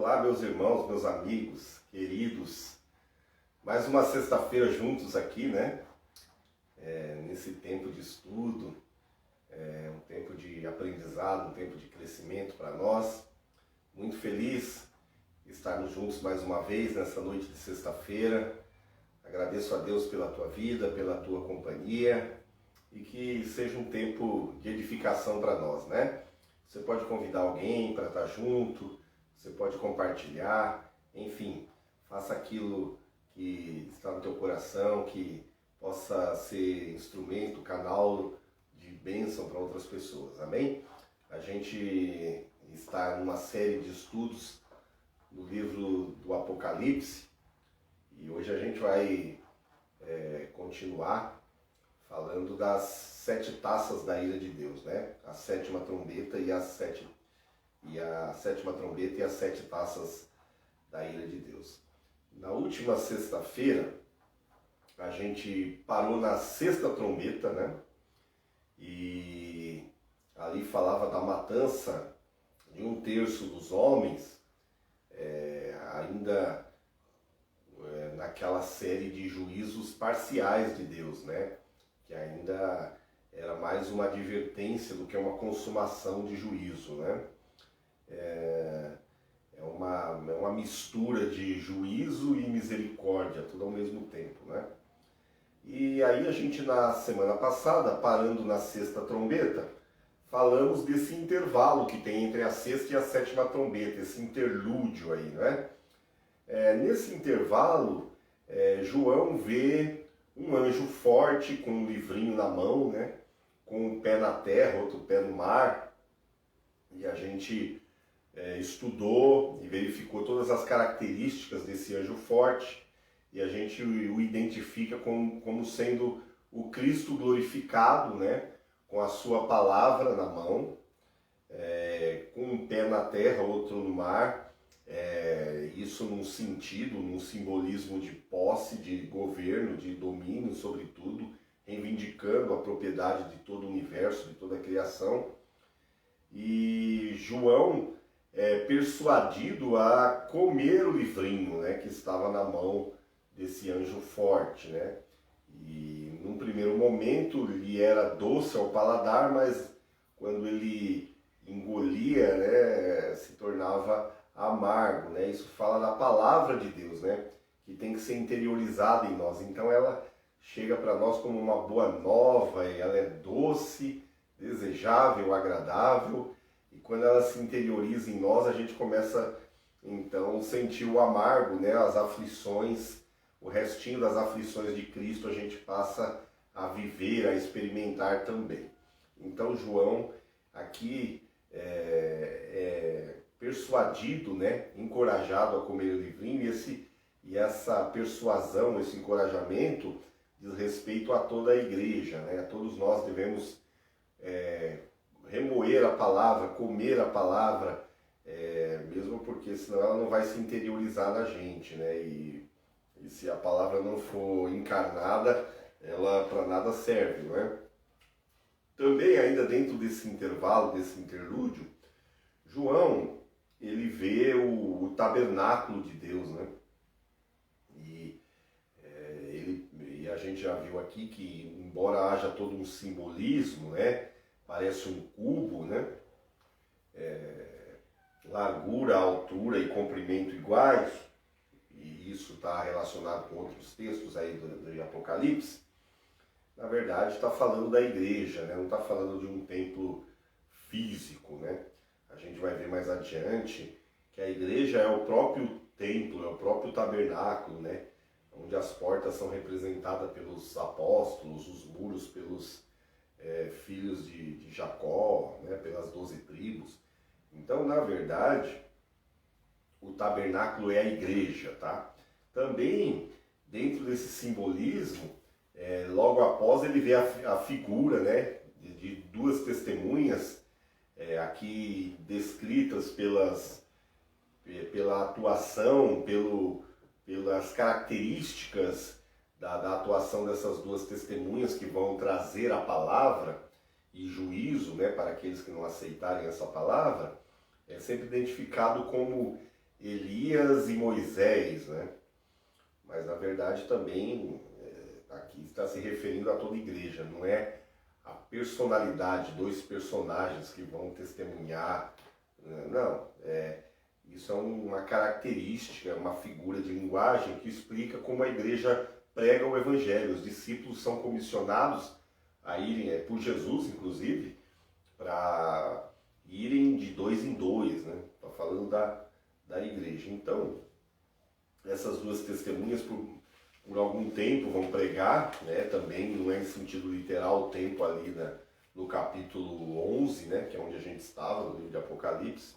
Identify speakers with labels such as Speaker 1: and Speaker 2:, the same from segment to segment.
Speaker 1: Olá, meus irmãos, meus amigos, queridos. Mais uma sexta-feira juntos aqui, né? Nesse tempo de estudo, um tempo de aprendizado, um tempo de crescimento para nós. Muito feliz de estarmos juntos mais uma vez nessa noite de sexta-feira. Agradeço a Deus pela tua vida, pela tua companhia e que seja um tempo de edificação para nós, né? Você pode convidar alguém para estar junto, você pode compartilhar, enfim, faça aquilo que está no teu coração, que possa ser instrumento, canal de bênção para outras pessoas, amém? A gente está numa série de estudos no livro do Apocalipse e hoje a gente vai continuar falando das 7 taças da ira de Deus, né? A sétima trombeta e a sétima trombeta e as 7 taças da ira de Deus. Na última sexta-feira, a gente parou na sexta trombeta, né? E ali falava da matança de 1/3 dos homens, ainda naquela série de juízos parciais de Deus, né? Que ainda era mais uma advertência do que uma consumação de juízo, né? É uma mistura de juízo e misericórdia, tudo ao mesmo tempo, né? E aí a gente na semana passada, parando na sexta trombeta, falamos desse intervalo que tem entre a sexta e a sétima trombeta, esse interlúdio aí, né? Nesse intervalo, João vê um anjo forte com um livrinho na mão, né? Com um pé na terra, outro pé no mar, e a gente estudou e verificou todas as características desse anjo forte, e a gente o identifica como sendo o Cristo glorificado, né? Com a sua palavra na mão, com um pé na terra, outro no mar, isso num sentido, num simbolismo de posse, de governo, de domínio sobre tudo, reivindicando a propriedade de todo o universo, de toda a criação. E João é persuadido a comer o livrinho, né, que estava na mão desse anjo forte, né? E num primeiro momento lhe era doce ao paladar, mas quando ele engolia, né, se tornava amargo, né? Isso fala da palavra de Deus, né? Que tem que ser interiorizada em nós. Então ela chega para nós como uma boa nova, e ela é doce, desejável, agradável, e quando ela se interioriza em nós, a gente começa então a sentir o amargo, né? As aflições, o restinho das aflições de Cristo a gente passa a viver, a experimentar também. Então João aqui persuadido, né? Encorajado a comer o livrinho, e essa persuasão, esse encorajamento diz respeito a toda a igreja, né? Todos nós devemos remoer a palavra, comer a palavra, mesmo porque senão ela não vai se interiorizar na gente, né? E se a palavra não for encarnada, ela para nada serve, não é? Também ainda dentro desse intervalo, desse interlúdio, João, ele vê o tabernáculo de Deus, né? E a gente já viu aqui que, embora haja todo um simbolismo, né? Parece um cubo, né? Largura, altura e comprimento iguais, e isso está relacionado com outros textos aí do Apocalipse. Na verdade está falando da igreja, né? Não está falando de um templo físico, né? A gente vai ver mais adiante que a igreja é o próprio templo, é o próprio tabernáculo, né? Onde as portas são representadas pelos apóstolos, os muros pelos filhos de Jacó, né? Pelas 12 tribos. Então, na verdade, o tabernáculo é a igreja, tá? Também, dentro desse simbolismo, logo após ele vê a figura, né? De 2 testemunhas, aqui descritas pela atuação, pelas características da atuação dessas 2 testemunhas que vão trazer a palavra e juízo, né, para aqueles que não aceitarem essa palavra, é sempre identificado como Elias e Moisés, né? Mas na verdade também aqui está se referindo a toda a igreja, não é a personalidade, dois personagens que vão testemunhar, não, isso é uma característica, uma figura de linguagem que explica como a igreja prega o evangelho. Os discípulos são comissionados a irem, por Jesus inclusive, para irem de dois em dois, né? Estou falando da igreja. Então, essas duas testemunhas por algum tempo vão pregar, né? Também não é em sentido literal o tempo ali no capítulo 11, né? Que é onde a gente estava, no livro de Apocalipse.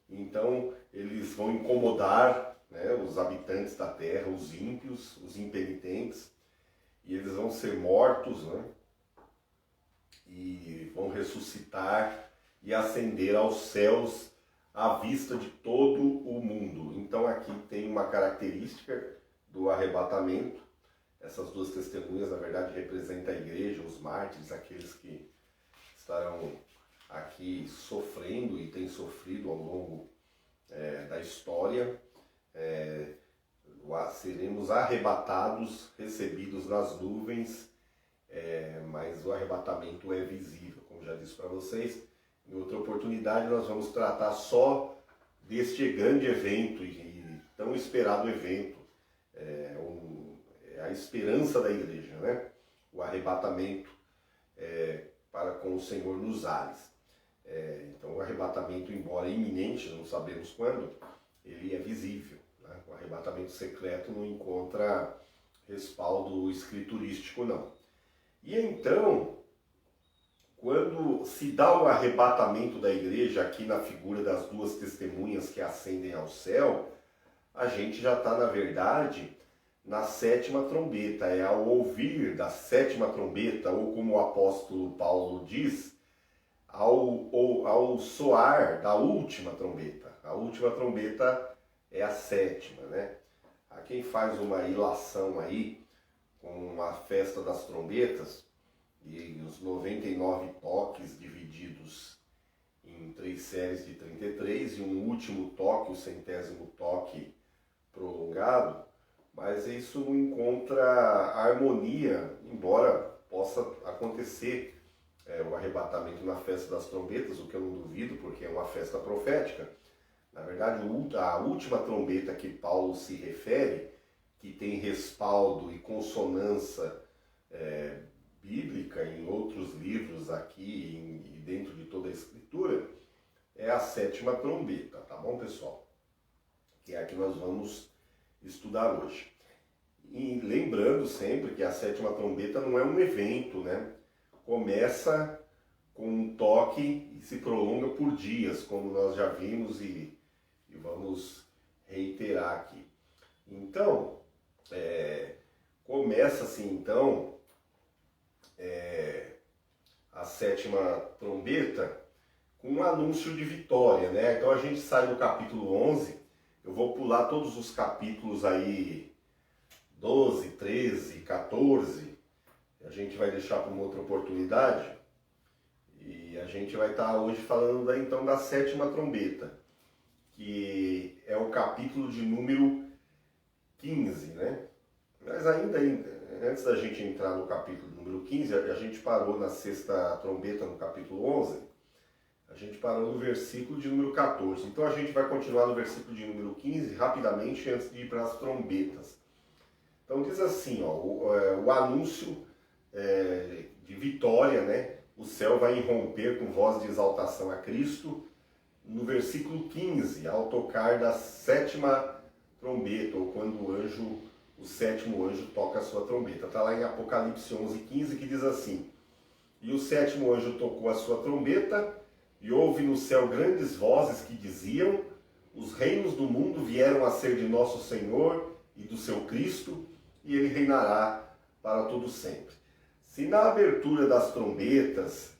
Speaker 1: Então, eles vão incomodar, né, os habitantes da terra, os ímpios, os impenitentes, e eles vão ser mortos, né? E vão ressuscitar e ascender aos céus à vista de todo o mundo. Então aqui tem uma característica do arrebatamento. Essas duas testemunhas, na verdade, representam a igreja, os mártires, aqueles que estarão aqui sofrendo e têm sofrido ao longo da história. Seremos arrebatados, recebidos nas nuvens, mas o arrebatamento é visível, como já disse para vocês. Em outra oportunidade nós vamos tratar só deste grande evento e tão esperado evento, a esperança da igreja, né? O arrebatamento para com o Senhor nos ares. Então o arrebatamento, embora iminente, não sabemos quando, ele é visível, né? O arrebatamento secreto não encontra respaldo escriturístico, não. E então, quando se dá o arrebatamento da igreja, aqui na figura das duas testemunhas que ascendem ao céu, a gente já está, na verdade, na sétima trombeta. É ao ouvir da sétima trombeta, ou como o apóstolo Paulo diz, ao soar da última trombeta. A última trombeta é a sétima, né? Há quem faz uma ilação aí com a festa das trombetas, e os 99 toques divididos em 3 séries de 33 e um último toque, o 100º toque prolongado, mas isso não encontra harmonia, embora possa acontecer o arrebatamento na festa das trombetas, o que eu não duvido, porque é uma festa profética. Na verdade, a última trombeta que Paulo se refere, que tem respaldo e consonância bíblica em outros livros aqui e dentro de toda a Escritura, é a sétima trombeta, tá bom, pessoal? Que é a que nós vamos estudar hoje. E lembrando sempre que a sétima trombeta não é um evento, né? Começa com um toque e se prolonga por dias, como nós já vimos e vamos reiterar aqui. Então, começa-se então a sétima trombeta com um anúncio de vitória, né? Então a gente sai do capítulo 11, eu vou pular todos os capítulos aí, 12, 13, 14, a gente vai deixar para uma outra oportunidade, e a gente vai estar hoje falando então da sétima trombeta, que é o capítulo de número 15, né? Mas ainda, antes da gente entrar no capítulo número 15, a gente parou na sexta trombeta, no capítulo 11, a gente parou no versículo de número 14. Então a gente vai continuar no versículo de número 15, rapidamente, antes de ir para as trombetas. Então diz assim, ó, o anúncio de vitória, né? O céu vai irromper com voz de exaltação a Cristo, no versículo 15, ao tocar da sétima trombeta, ou quando o sétimo anjo toca a sua trombeta. Está lá em Apocalipse 11:15, que diz assim: e o sétimo anjo tocou a sua trombeta, e houve no céu grandes vozes que diziam: os reinos do mundo vieram a ser de nosso Senhor e do seu Cristo, e ele reinará para todo sempre. Se na abertura das trombetas,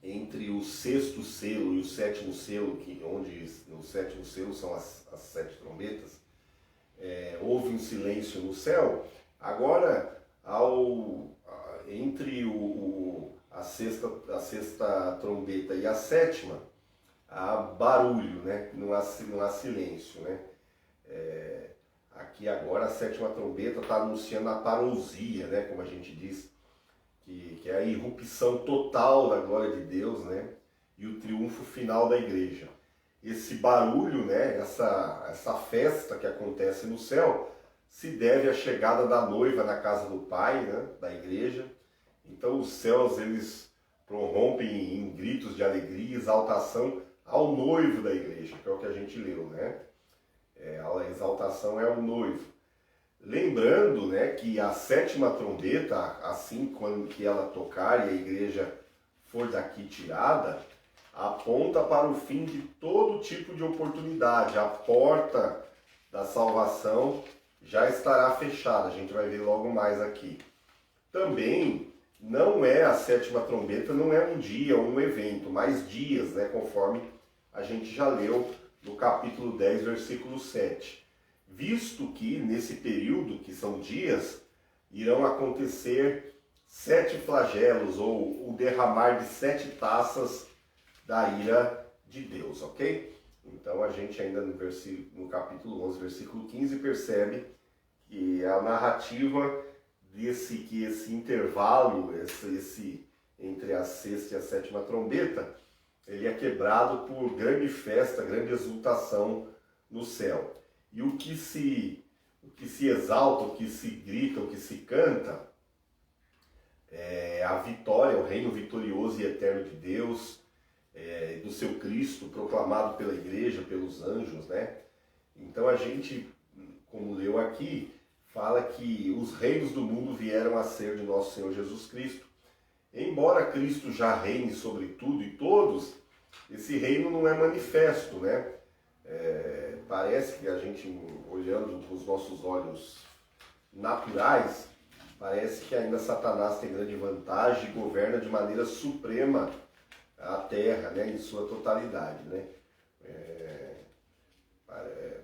Speaker 1: entre o sexto selo e o sétimo selo, onde o sétimo selo são as 7 trombetas, houve um silêncio no céu, agora entre a sexta trombeta e a sétima, há barulho, né? Não há silêncio, né? Aqui agora a sétima trombeta está anunciando a parousia, né? Como a gente diz, que é a irrupção total da glória de Deus, né? E o triunfo final da igreja. Esse barulho, né? Essa festa que acontece no céu, se deve à chegada da noiva na casa do Pai, né? Da igreja. Então os céus, eles prorrompem em gritos de alegria, exaltação ao noivo da igreja, que é o que a gente leu, né? A exaltação é o noivo. Lembrando, né, que a sétima trombeta, assim quando que ela tocar e a igreja for daqui tirada, aponta para o fim de todo tipo de oportunidade. A porta da salvação já estará fechada, a gente vai ver logo mais aqui. Também não é a sétima trombeta, não é um dia, um evento, mas dias, né, conforme a gente já leu no capítulo 10, versículo 7. Visto que nesse período, que são dias, irão acontecer 7 flagelos, ou o derramar de 7 taças da ira de Deus, ok? Então a gente ainda no capítulo 11, versículo 15, percebe que a narrativa que esse intervalo, entre a sexta e a sétima trombeta, ele é quebrado por grande festa, grande exultação no céu. E o que se exalta, o que se grita, o que se canta, é a vitória, o reino vitorioso e eterno de Deus, do seu Cristo, proclamado pela igreja, pelos anjos, né? Então a gente, como leu aqui, fala que os reinos do mundo vieram a ser de nosso Senhor Jesus Cristo. Embora Cristo já reine sobre tudo e todos, esse reino não é manifesto, né? Parece que a gente, olhando com os nossos olhos naturais, parece que ainda Satanás tem grande vantagem e governa de maneira suprema a terra, né, em sua totalidade, né?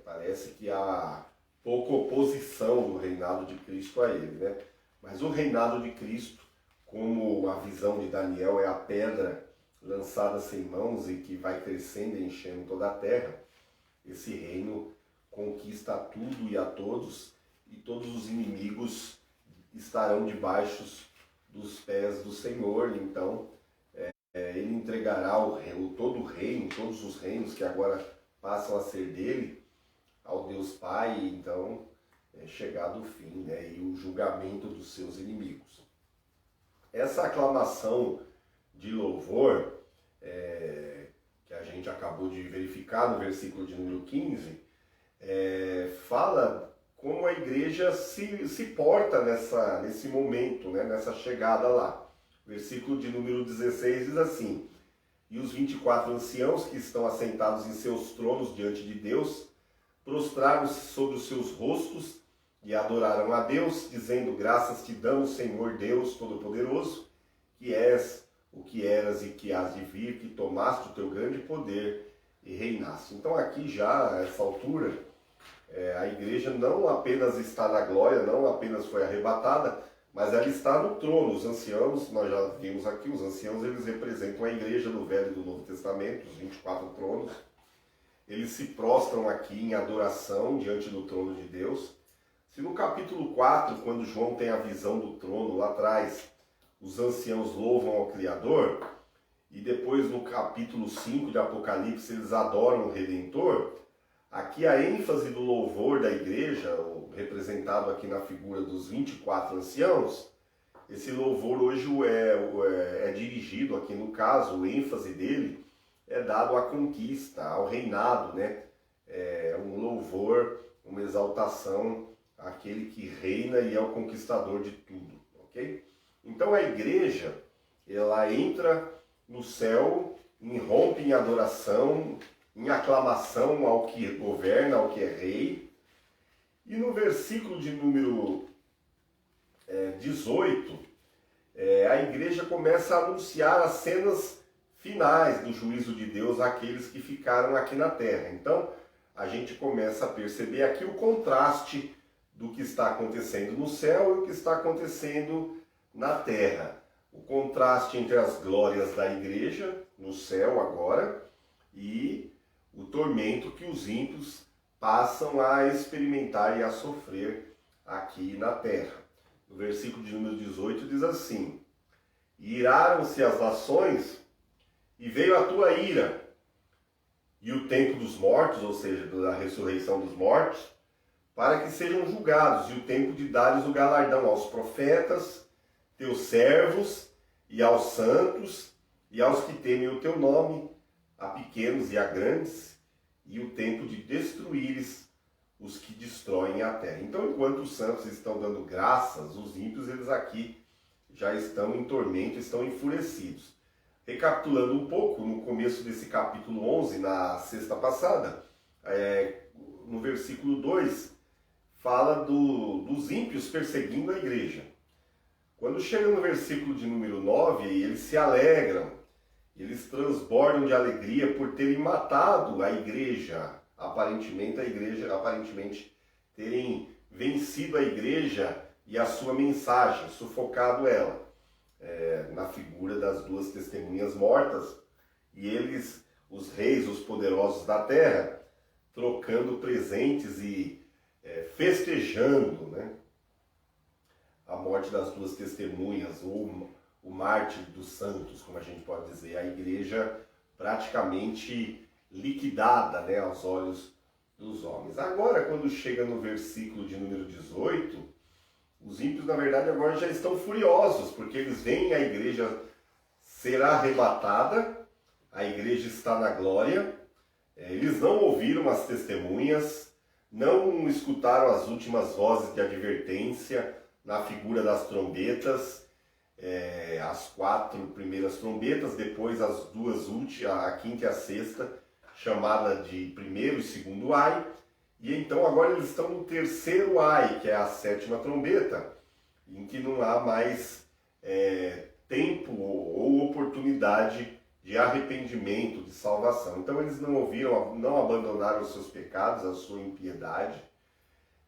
Speaker 1: Parece que há pouca oposição no reinado de Cristo a ele, né? Mas o reinado de Cristo, como a visão de Daniel é a pedra lançada sem mãos e que vai crescendo e enchendo toda a terra, esse reino conquista a tudo e a todos, e todos os inimigos estarão debaixo dos pés do Senhor. Então, ele entregará todo o reino, todos os reinos que agora passam a ser dele, ao Deus Pai. Então, é chegado o fim, né, e o julgamento dos seus inimigos. Essa aclamação de louvor, que a gente acabou de verificar no versículo de número 15, fala como a igreja se porta nesse momento, né, nessa chegada lá. Versículo de número 16 diz assim: e os 24 anciãos que estão assentados em seus tronos diante de Deus, prostraram-se sobre os seus rostos e adoraram a Deus, dizendo: graças te damos, Senhor Deus Todo-Poderoso, que és o que eras e que hás de vir, que tomaste o teu grande poder e reinaste. Então aqui já, a essa altura, a igreja não apenas está na glória, não apenas foi arrebatada, mas ela está no trono. Os anciãos, nós já vimos aqui, os anciãos, eles representam a igreja do Velho e do Novo Testamento, os 24 tronos. Eles se prostram aqui em adoração diante do trono de Deus. Se no capítulo 4, quando João tem a visão do trono lá atrás, os anciãos louvam ao Criador, e depois no capítulo 5 de Apocalipse eles adoram o Redentor, aqui a ênfase do louvor da igreja, representado aqui na figura dos 24 anciãos, esse louvor hoje é dirigido, aqui no caso, o ênfase dele é dado à conquista, ao reinado, né? É um louvor, uma exaltação àquele que reina e é o conquistador de tudo, ok? Então a igreja, ela entra no céu, irrompe em adoração, em aclamação ao que governa, ao que é rei. E no versículo de número 18, a igreja começa a anunciar as cenas finais do juízo de Deus àqueles que ficaram aqui na terra. Então, a gente começa a perceber aqui o contraste do que está acontecendo no céu e o que está acontecendo na terra. o contraste entre as glórias da igreja no céu agora e o tormento que os ímpios passam a experimentar e a sofrer aqui na terra. No versículo de número 18 diz assim: e iraram-se as nações, e veio a tua ira, e o tempo dos mortos, ou seja, da ressurreição dos mortos, para que sejam julgados, e o tempo de dar-lhes o galardão aos profetas, teus servos, e aos santos, e aos que temem o teu nome, a pequenos e a grandes, e o tempo de destruíres os que destroem a terra. Então, enquanto os santos estão dando graças, os ímpios, eles aqui já estão em tormento, estão enfurecidos. Recapitulando um pouco, no começo desse capítulo 11, na sexta passada, no versículo 2, fala dos ímpios perseguindo a igreja. Quando chega no versículo de número 9, eles se alegram, eles transbordam de alegria por terem matado a igreja, aparentemente terem vencido a igreja e a sua mensagem, sufocado ela, na figura das duas testemunhas mortas, e eles, os reis, os poderosos da terra, trocando presentes e festejando, né, a morte das duas testemunhas, ou o mártir dos santos, como a gente pode dizer, a igreja praticamente liquidada, né, aos olhos dos homens. Agora, quando chega no versículo de número 18, os ímpios, na verdade, agora já estão furiosos, porque eles veem a igreja ser arrebatada, a igreja está na glória, eles não ouviram as testemunhas, não escutaram as últimas vozes de advertência na figura das trombetas, as 4 primeiras trombetas, depois as duas últimas, a quinta e a sexta, chamada de primeiro e segundo ai, e então agora eles estão no terceiro ai, que é a 7ª trombeta, em que não há mais tempo ou oportunidade de arrependimento, de salvação. Então eles não ouviram, não abandonaram os seus pecados, a sua impiedade.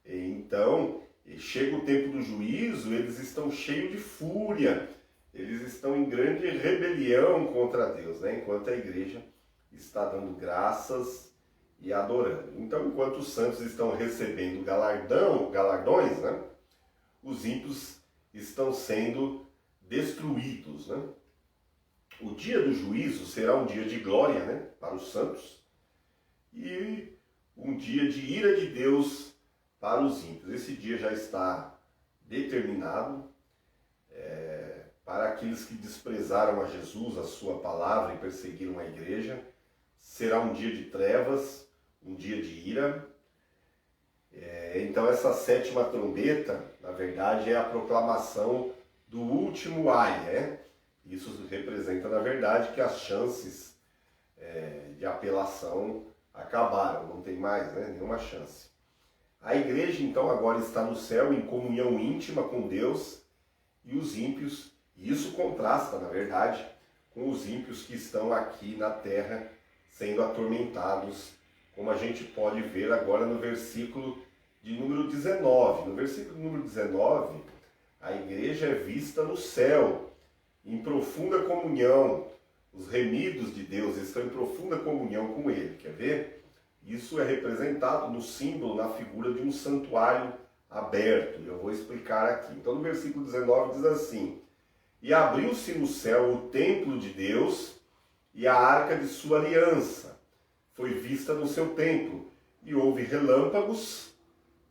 Speaker 1: Então chega o tempo do juízo, eles estão cheios de fúria, eles estão em grande rebelião contra Deus, né? Enquanto a igreja está dando graças e adorando. Então, enquanto os santos estão recebendo galardões, né, os ímpios estão sendo destruídos, né? O dia do juízo será um dia de glória, né, para os santos, e um dia de ira de Deus para os ímpios. Esse dia já está determinado para aqueles que desprezaram a Jesus, a sua palavra, e perseguiram a igreja. Será um dia de trevas, um dia de ira. Então essa 7ª trombeta, na verdade, é a proclamação do último ai, né? Isso representa, na verdade, que as chances de apelação acabaram, não tem mais, né, nenhuma chance. A igreja, então, agora está no céu em comunhão íntima com Deus e os ímpios, e isso contrasta, na verdade, com os ímpios que estão aqui na terra sendo atormentados, como a gente pode ver agora no versículo de número 19. No versículo número 19, a igreja é vista no céu, em profunda comunhão. Os remidos de Deus estão em profunda comunhão com Ele. Quer ver? Isso é representado no símbolo, na figura de um santuário aberto. Eu vou explicar aqui. Então, no versículo 19 diz assim: e abriu-se no céu o templo de Deus e a arca de sua aliança. Foi vista no seu templo, e houve relâmpagos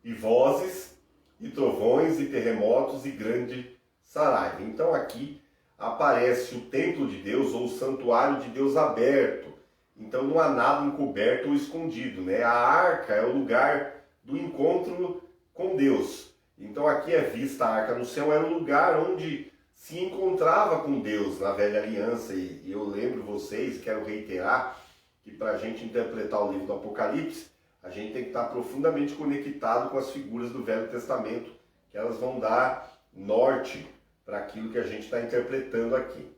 Speaker 1: e vozes e trovões e terremotos e grande saraiva. Então aqui aparece o templo de Deus, ou o santuário de Deus aberto. Então não há nada encoberto ou escondido, né? A arca é o lugar do encontro com Deus. Então aqui é vista a arca no céu, era o lugar onde se encontrava com Deus na velha aliança. E eu lembro vocês, quero reiterar, que para a gente interpretar o livro do Apocalipse, a gente tem que estar profundamente conectado com as figuras do Velho Testamento, que elas vão dar norte para aquilo que a gente está interpretando aqui.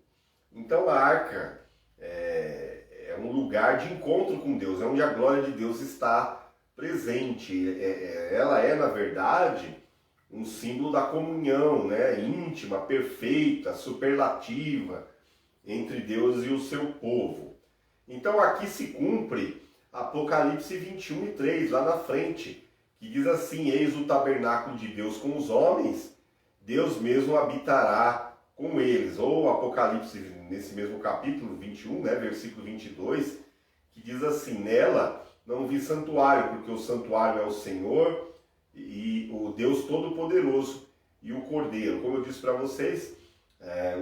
Speaker 1: Então a arca é um lugar de encontro com Deus, é onde a glória de Deus está presente. Ela é, na verdade, um símbolo da comunhão, né, íntima, perfeita, superlativa entre Deus e o seu povo. Então aqui se cumpre Apocalipse 21:3, lá na frente, que diz assim: eis o tabernáculo de Deus com os homens, Deus mesmo habitará com eles. Ou Apocalipse, nesse mesmo capítulo 21, né, versículo 22, que diz assim: nela não vi santuário, porque o santuário é o Senhor e o Deus Todo-Poderoso e o Cordeiro. Como eu disse para vocês,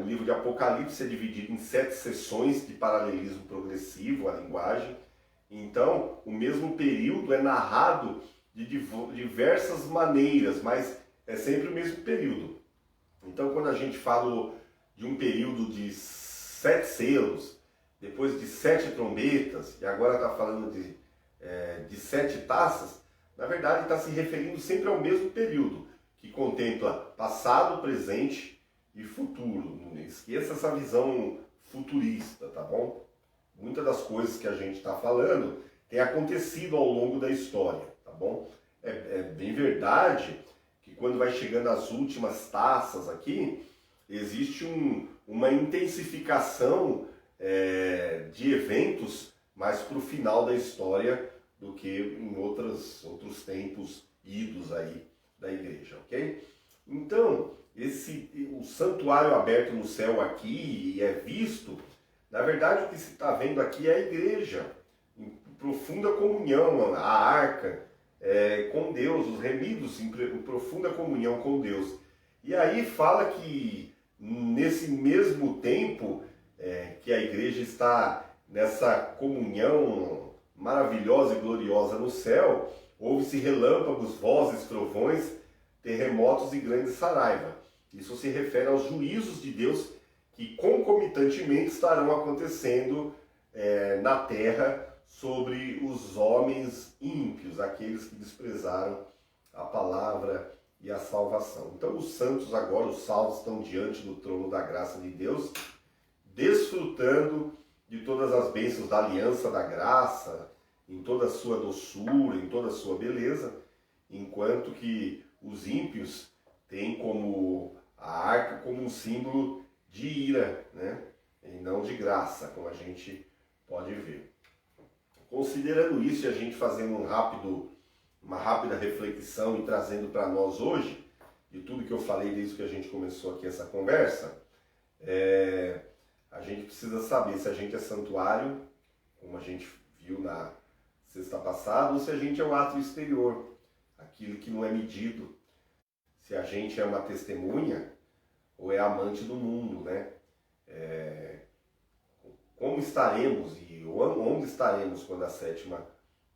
Speaker 1: o livro de Apocalipse é dividido em 7 sessões de paralelismo progressivo, a linguagem. Então, o mesmo período é narrado de diversas maneiras, mas é sempre o mesmo período. Então, quando a gente fala de um período de 7 selos, depois de 7 trombetas, e agora está falando de 7 taças, na verdade está se referindo sempre ao mesmo período, que contempla passado, presente e futuro. Não esqueça essa visão futurista, tá bom? Muitas das coisas que a gente está falando tem acontecido ao longo da história, tá bom? É bem verdade que quando vai chegando as últimas taças aqui, existe uma intensificação de eventos mais para o final da história do que em outros tempos idos aí da igreja, ok? Então, o santuário aberto no céu aqui é visto, na verdade o que se está vendo aqui é a igreja, em profunda comunhão, a arca com Deus, os remidos em profunda comunhão com Deus. E aí fala que nesse mesmo tempo que a igreja está nessa comunhão maravilhosa e gloriosa no céu, houve-se relâmpagos, vozes, trovões, terremotos e grande saraiva. Isso se refere aos juízos de Deus que concomitantemente estarão acontecendo na terra sobre os homens ímpios, aqueles que desprezaram a palavra e a salvação. Então os santos agora, os salvos, estão diante do trono da graça de Deus, desfrutando de todas as bênçãos da aliança da graça, em toda a sua doçura, em toda a sua beleza, enquanto que os ímpios têm como a arca como um símbolo de ira, né? E não de graça, como a gente pode ver. Considerando isso e a gente fazendo uma rápida reflexão e trazendo para nós hoje, de tudo que eu falei desde que a gente começou aqui essa conversa, a gente precisa saber se a gente é santuário, como a gente viu na sexta passada, ou se a gente é um ato exterior, aquilo que não é medido, se a gente é uma testemunha ou é amante do mundo, né? Como estaremos e onde estaremos quando a 7ª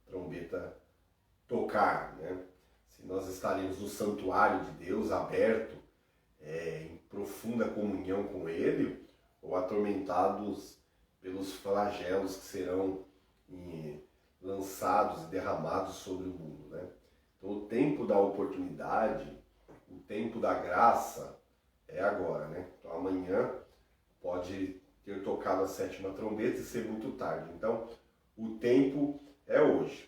Speaker 1: trombeta tocar, né? Se nós estaremos no santuário de Deus aberto, em profunda comunhão com Ele, ou atormentados pelos flagelos que serão lançados e derramados sobre o mundo, né? Então o tempo da oportunidade, o tempo da graça é agora, né? Então amanhã pode ter tocado a 7ª trombeta e ser muito tarde. Então o tempo é hoje.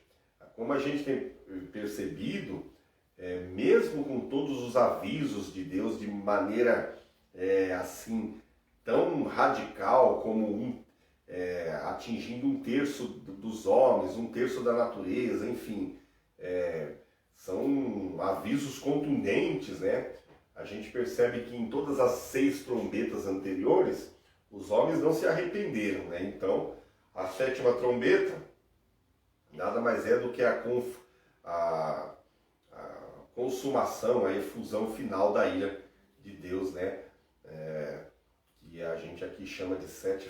Speaker 1: Como a gente tem percebido, mesmo com todos os avisos de Deus de maneira assim tão radical como atingindo 1/3 dos homens, 1/3 da natureza, enfim, são avisos contundentes, né? A gente percebe que em todas as 6 trombetas anteriores, os homens não se arrependeram, né? Então, a 7ª trombeta nada mais é do que a consumação, a efusão final da ira de Deus, né? Que a gente aqui chama de 7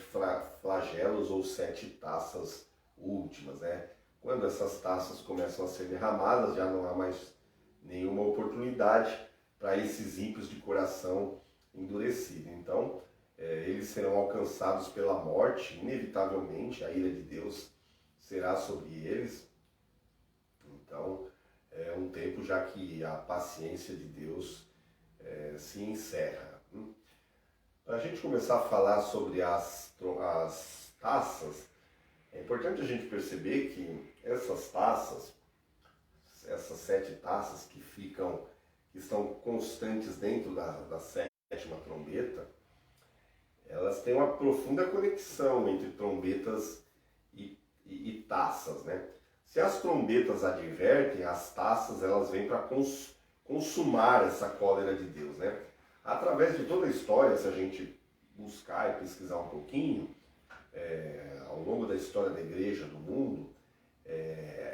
Speaker 1: flagelos ou 7 taças últimas, né? Quando essas taças começam a ser derramadas, já não há mais nenhuma oportunidade para esses ímpios de coração endurecido. Então, eles serão alcançados pela morte, inevitavelmente, a ira de Deus será sobre eles. Então, é um tempo já que a paciência de Deus se encerra. Para a gente começar a falar sobre as taças, é importante a gente perceber que essas taças, essas 7 taças que que estão constantes dentro da sétima trombeta, elas têm uma profunda conexão entre trombetas e taças, né? Se as trombetas advertem, as taças elas vêm para consumar essa cólera de Deus, né? Através de toda a história, se a gente buscar e pesquisar um pouquinho, ao longo da história da igreja, do mundo,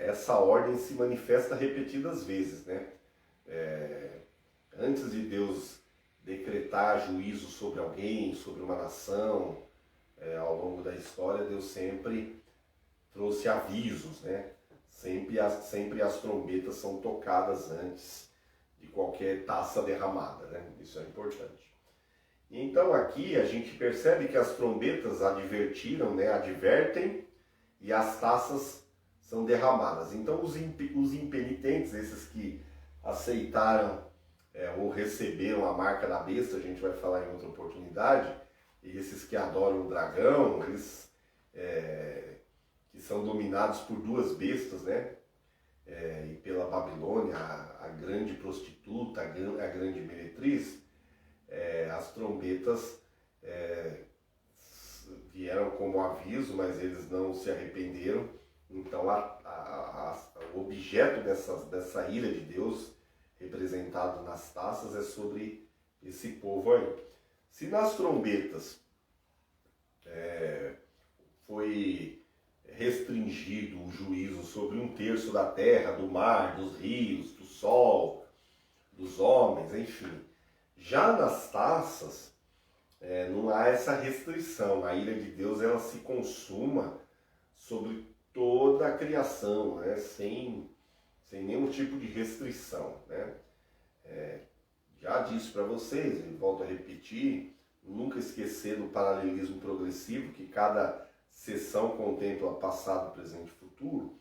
Speaker 1: essa ordem se manifesta repetidas vezes, né? Antes de Deus decretar juízo sobre alguém, sobre uma nação, ao longo da história, Deus sempre trouxe avisos, né? Sempre as trombetas são tocadas antes de qualquer taça derramada, né? Isso é importante. Então aqui a gente percebe que as trombetas advertiram, né? Advertem, e as taças são derramadas. Então os impenitentes, esses que aceitaram ou receberam a marca da besta, a gente vai falar em outra oportunidade, e esses que adoram o dragão, eles que são dominados por duas bestas, né? E pela Babilônia, a grande prostituta, a grande meretriz, as trombetas vieram como aviso, mas eles não se arrependeram. Então o objeto dessa ira de Deus, representado nas taças, é sobre esse povo aí. Se nas trombetas foi restringido o juízo sobre 1/3 da terra, do mar, dos rios, do sol, dos homens, enfim. Já nas taças, não há essa restrição. A ira de Deus ela se consuma sobre toda a criação, né? Sem nenhum tipo de restrição, né? Já disse para vocês, e volto a repetir, nunca esquecer do paralelismo progressivo, que cada sessão contempla passado, presente e futuro.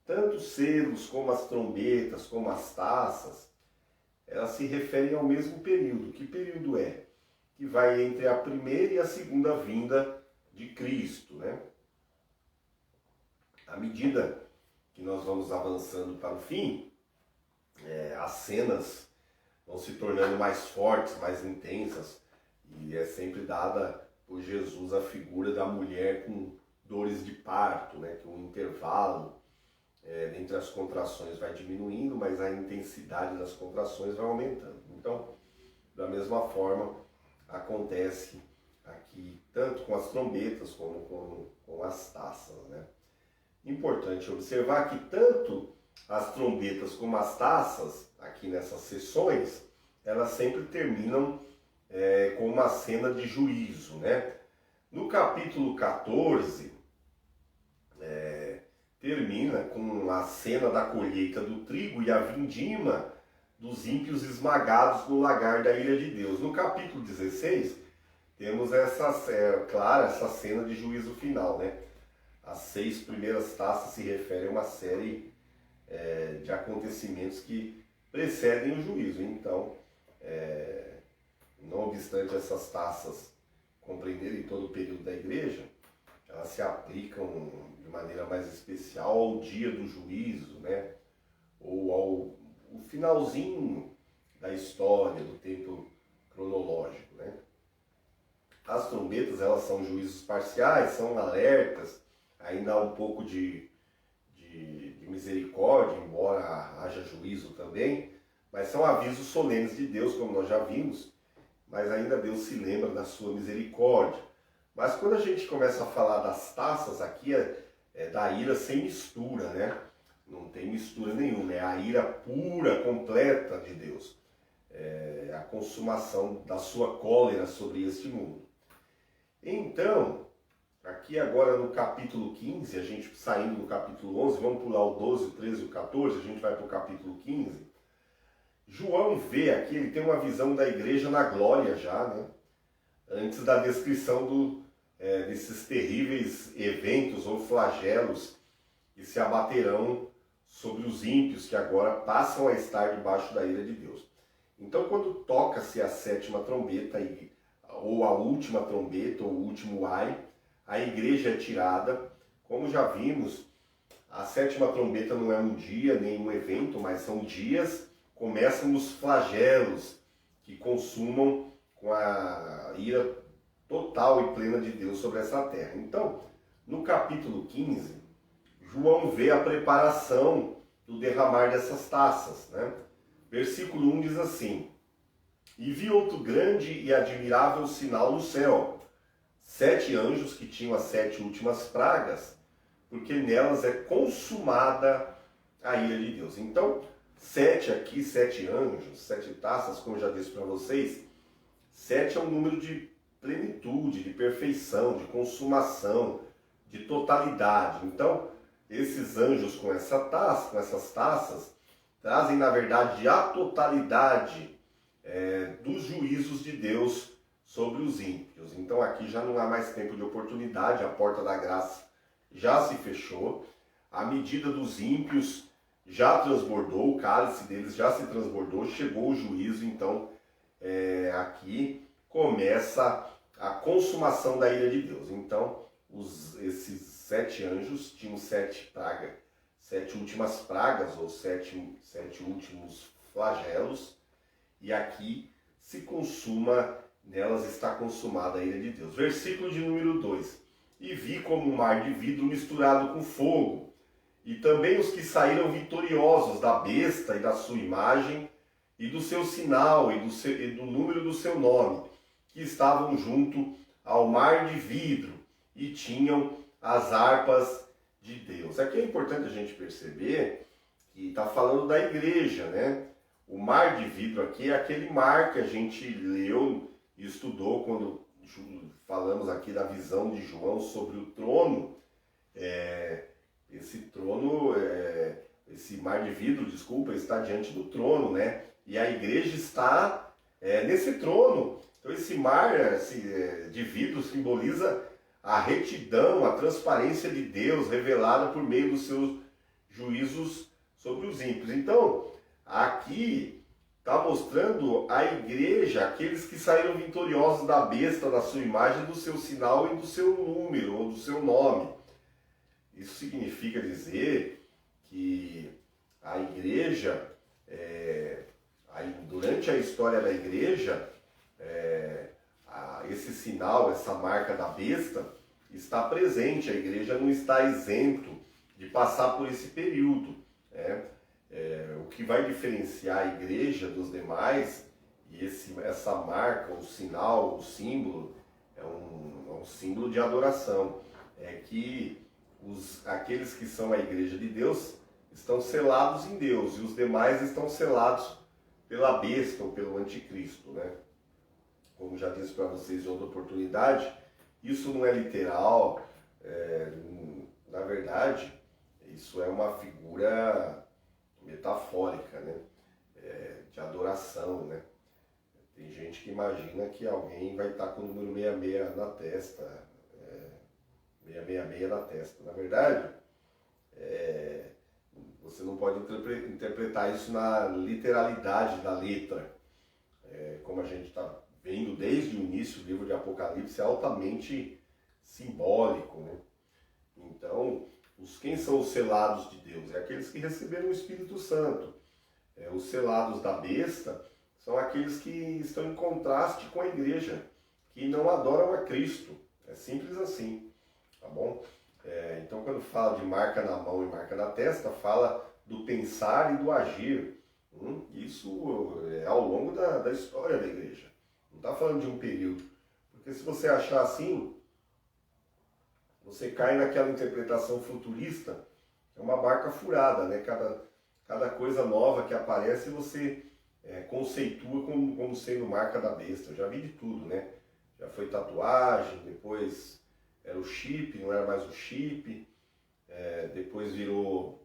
Speaker 1: Tanto os selos, como as trombetas, como as taças, elas se referem ao mesmo período. Que período é? Que vai entre a primeira e a segunda vinda de Cristo, né? À medida que nós vamos avançando para o fim, as cenas vão se tornando mais fortes, mais intensas, e é sempre dada por Jesus a figura da mulher com dores de parto, né? Que um intervalo entre as contrações vai diminuindo, mas a intensidade das contrações vai aumentando. Então, da mesma forma, acontece aqui, tanto com as trombetas como com as taças, né? Importante observar que tanto as trombetas como as taças, aqui nessas sessões, elas sempre terminam com uma cena de juízo, né? No capítulo 14, termina com a cena da colheita do trigo e a vindima dos ímpios esmagados no lagar da ira de Deus. No capítulo 16, temos essa cena de juízo final, né? As 6 primeiras taças se referem a uma série de acontecimentos que precedem o juízo. Então, não obstante essas taças compreenderem todo o período da igreja, elas se aplicam de maneira mais especial ao dia do juízo, né? Ou ao finalzinho da história, do tempo cronológico, né? As trombetas, elas são juízos parciais, são alertas, ainda há um pouco de misericórdia, embora haja juízo também, mas são avisos solenes de Deus, como nós já vimos, mas ainda Deus se lembra da sua misericórdia. Mas quando a gente começa a falar das taças, aqui é da ira sem mistura, né? Não tem mistura nenhuma, é a ira pura, completa de Deus. É a consumação da sua cólera sobre este mundo. Então, aqui agora no capítulo 15, a gente saindo do capítulo 11, vamos pular o 12, o 13 e o 14, a gente vai para o capítulo 15. João vê aqui, ele tem uma visão da igreja na glória já, né? Antes da descrição desses terríveis eventos ou flagelos que se abaterão sobre os ímpios que agora passam a estar debaixo da ira de Deus. Então, quando toca-se a 7ª trombeta, ou a última trombeta, ou o último ai, a igreja é tirada. Como já vimos, a 7ª trombeta não é um dia, nem um evento, mas são dias começam os flagelos que consumam com a ira total e plena de Deus sobre essa terra. Então, no capítulo 15, João vê a preparação do derramar dessas taças, né? Versículo 1 diz assim: E vi outro grande e admirável sinal no céu, 7 anjos que tinham as 7 últimas pragas, porque nelas é consumada a ira de Deus. Então, 7 aqui, 7 anjos, 7 taças, como eu já disse para vocês, 7 é um número de plenitude, de perfeição, de consumação, de totalidade. Então, esses anjos com essa taça, com essas taças, trazem, na verdade, a totalidade dos juízos de Deus sobre os ímpios. Então, aqui já não há mais tempo de oportunidade, a porta da graça já se fechou, a medida dos ímpios já transbordou, o cálice deles já se transbordou, chegou o juízo. Então, aqui começa a consumação da ira de Deus. Então, esses 7 anjos tinham 7 pragas, 7 últimas pragas, ou 7 últimos flagelos, e aqui se consuma, nelas está consumada a ira de Deus. Versículo de número 2: E vi como um mar de vidro misturado com fogo, e também os que saíram vitoriosos da besta e da sua imagem, e do seu sinal e do número do seu nome, que estavam junto ao mar de vidro, e tinham as harpas de Deus. Aqui é importante a gente perceber que está falando da igreja, né? O mar de vidro aqui é aquele mar que a gente leu e estudou quando falamos aqui da visão de João sobre o trono. Esse mar de vidro, desculpa, está diante do trono, né? E a igreja está nesse trono. Então esse mar de vidro simboliza a retidão, a transparência de Deus revelada por meio dos seus juízos sobre os ímpios. Então, aqui está mostrando a igreja, aqueles que saíram vitoriosos da besta, da sua imagem, do seu sinal e do seu número, ou do seu nome. Isso significa dizer que a igreja, durante a história da igreja, esse sinal, essa marca da besta, está presente. A igreja não está isento de passar por esse período. O que vai diferenciar a igreja dos demais, e essa marca, o sinal, o símbolo, é um símbolo de adoração. É que aqueles que são a igreja de Deus estão selados em Deus, e os demais estão selados pela besta ou pelo anticristo, né? Como já disse para vocês em outra oportunidade, isso não é literal, na verdade, isso é uma figura metafórica, né? De adoração, né? Tem gente que imagina que alguém vai estar com o número 66 na testa, 666 na testa. Na verdade, você não pode interpretar isso na literalidade da letra, como a gente está vendo desde o início. O livro de Apocalipse é altamente simbólico, né? Então, quem são os selados de Deus? É aqueles que receberam o Espírito Santo. Os selados da besta são aqueles que estão em contraste com a igreja, que não adoram a Cristo. É simples assim, tá bom? Então, quando fala de marca na mão e marca na testa, fala do pensar e do agir. Isso é ao longo da história da igreja. Não está falando de um período. Porque se você achar assim, você cai naquela interpretação futurista, é uma barca furada, né? Cada coisa nova que aparece, você conceitua como sendo marca da besta. Eu já vi de tudo, né? Já foi tatuagem, depois era o chip, não era mais o chip, depois virou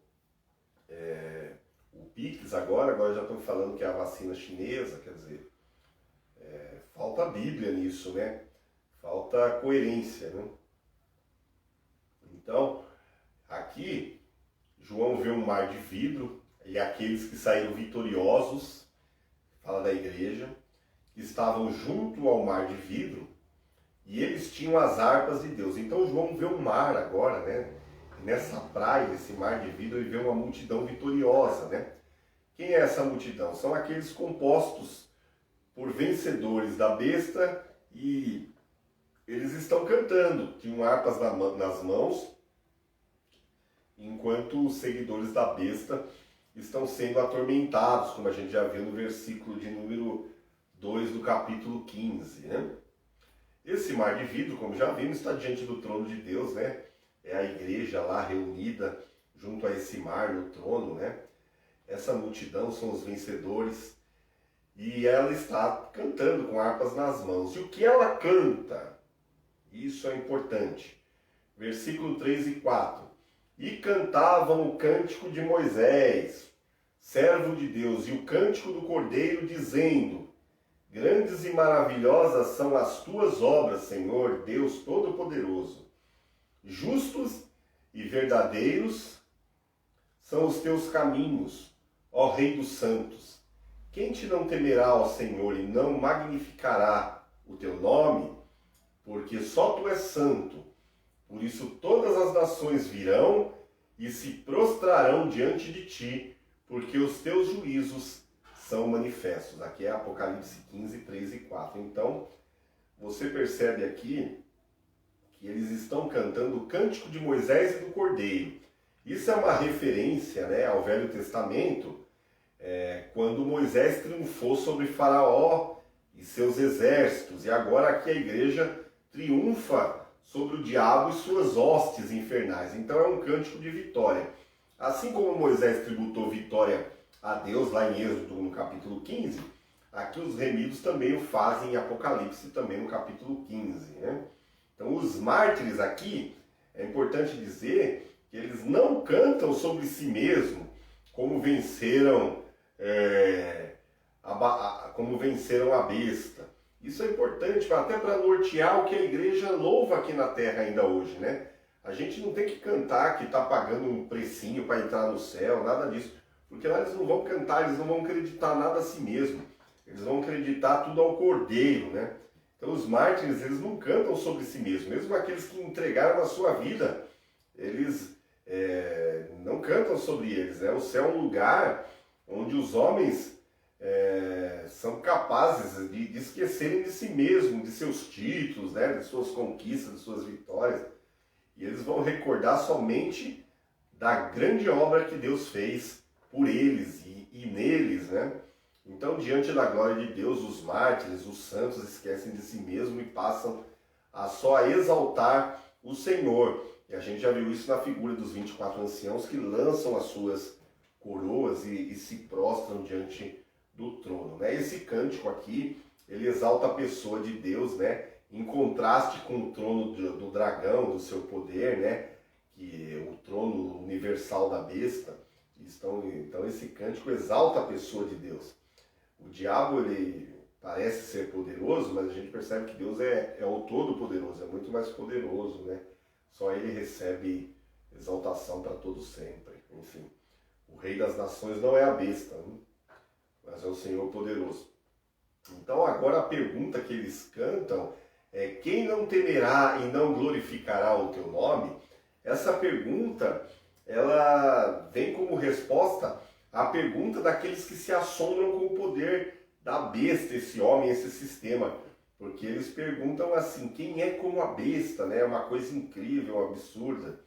Speaker 1: o Pix agora já estão falando que é a vacina chinesa. Quer dizer, falta a Bíblia nisso, né? Falta coerência, né? Então, aqui, João vê um mar de vidro, e aqueles que saíram vitoriosos, fala da igreja, que estavam junto ao mar de vidro, e eles tinham as harpas de Deus. Então João vê um mar agora, né? E nessa praia, esse mar de vidro, ele vê uma multidão vitoriosa, né? Quem é essa multidão? São aqueles compostos por vencedores da besta, e eles estão cantando, tinham harpas nas mãos, enquanto os seguidores da besta estão sendo atormentados, como a gente já viu no versículo de número 2 do capítulo 15, né? Esse mar de vidro, como já vimos, está diante do trono de Deus, né? É a igreja lá reunida junto a esse mar no trono, né? Essa multidão são os vencedores e ela está cantando com harpas nas mãos. E o que ela canta? Isso é importante. Versículo 3 e 4. E cantavam o cântico de Moisés, servo de Deus, e o cântico do Cordeiro, dizendo: grandes e maravilhosas são as tuas obras, Senhor, Deus Todo-Poderoso. Justos e verdadeiros são os teus caminhos, ó Rei dos santos. Quem te não temerá, ó Senhor, e não magnificará o teu nome? Porque só tu és santo. Por isso todas as nações virão e se prostrarão diante de ti, porque os teus juízos são manifestos. Aqui é Apocalipse 15, 3 e 4. Então, você percebe aqui que eles estão cantando o cântico de Moisés e do Cordeiro. Isso é uma referência, né, ao Velho Testamento, quando Moisés triunfou sobre Faraó e seus exércitos. E agora aqui a igreja triunfa sobre o diabo e suas hostes infernais. Então é um cântico de vitória. Assim como Moisés tributou vitória a Deus lá em Êxodo no capítulo 15, aqui os remidos também o fazem em Apocalipse também no capítulo 15. Né? Então os mártires aqui, é importante dizer que eles não cantam sobre si mesmos como venceram a besta. Isso é importante até para nortear o que a igreja louva aqui na terra ainda hoje, né? A gente não tem que cantar que está pagando um precinho para entrar no céu, nada disso. Porque lá eles não vão cantar, eles não vão acreditar nada a si mesmo. Eles vão acreditar tudo ao Cordeiro, né? Então os mártires, eles não cantam sobre si mesmos. Mesmo aqueles que entregaram a sua vida, eles não cantam sobre eles. Né? O céu é um lugar onde os homens são capazes de esquecerem de si mesmos, de seus títulos, né? De suas conquistas, de suas vitórias. E eles vão recordar somente da grande obra que Deus fez por eles e neles, né? Então, diante da glória de Deus, os mártires, os santos esquecem de si mesmos e passam a só exaltar o Senhor. E a gente já viu isso na figura dos 24 anciãos que lançam as suas coroas e se prostram diante do trono, né? Esse cântico aqui, ele exalta a pessoa de Deus, né? Em contraste com o trono do dragão, do seu poder, né? Que é o trono universal da besta. Então esse cântico exalta a pessoa de Deus. O diabo, ele parece ser poderoso, mas a gente percebe que Deus é o Todo-Poderoso, é muito mais poderoso, né? Só ele recebe exaltação para todos sempre. Enfim, o Rei das Nações não é a besta, né? Mas é o Senhor poderoso. Então agora a pergunta que eles cantam é: quem não temerá e não glorificará o teu nome? Essa pergunta, ela vem como resposta à pergunta daqueles que se assombram com o poder da besta, esse homem, esse sistema. Porque eles perguntam assim: quem é como a besta? Né? É uma coisa incrível, absurda.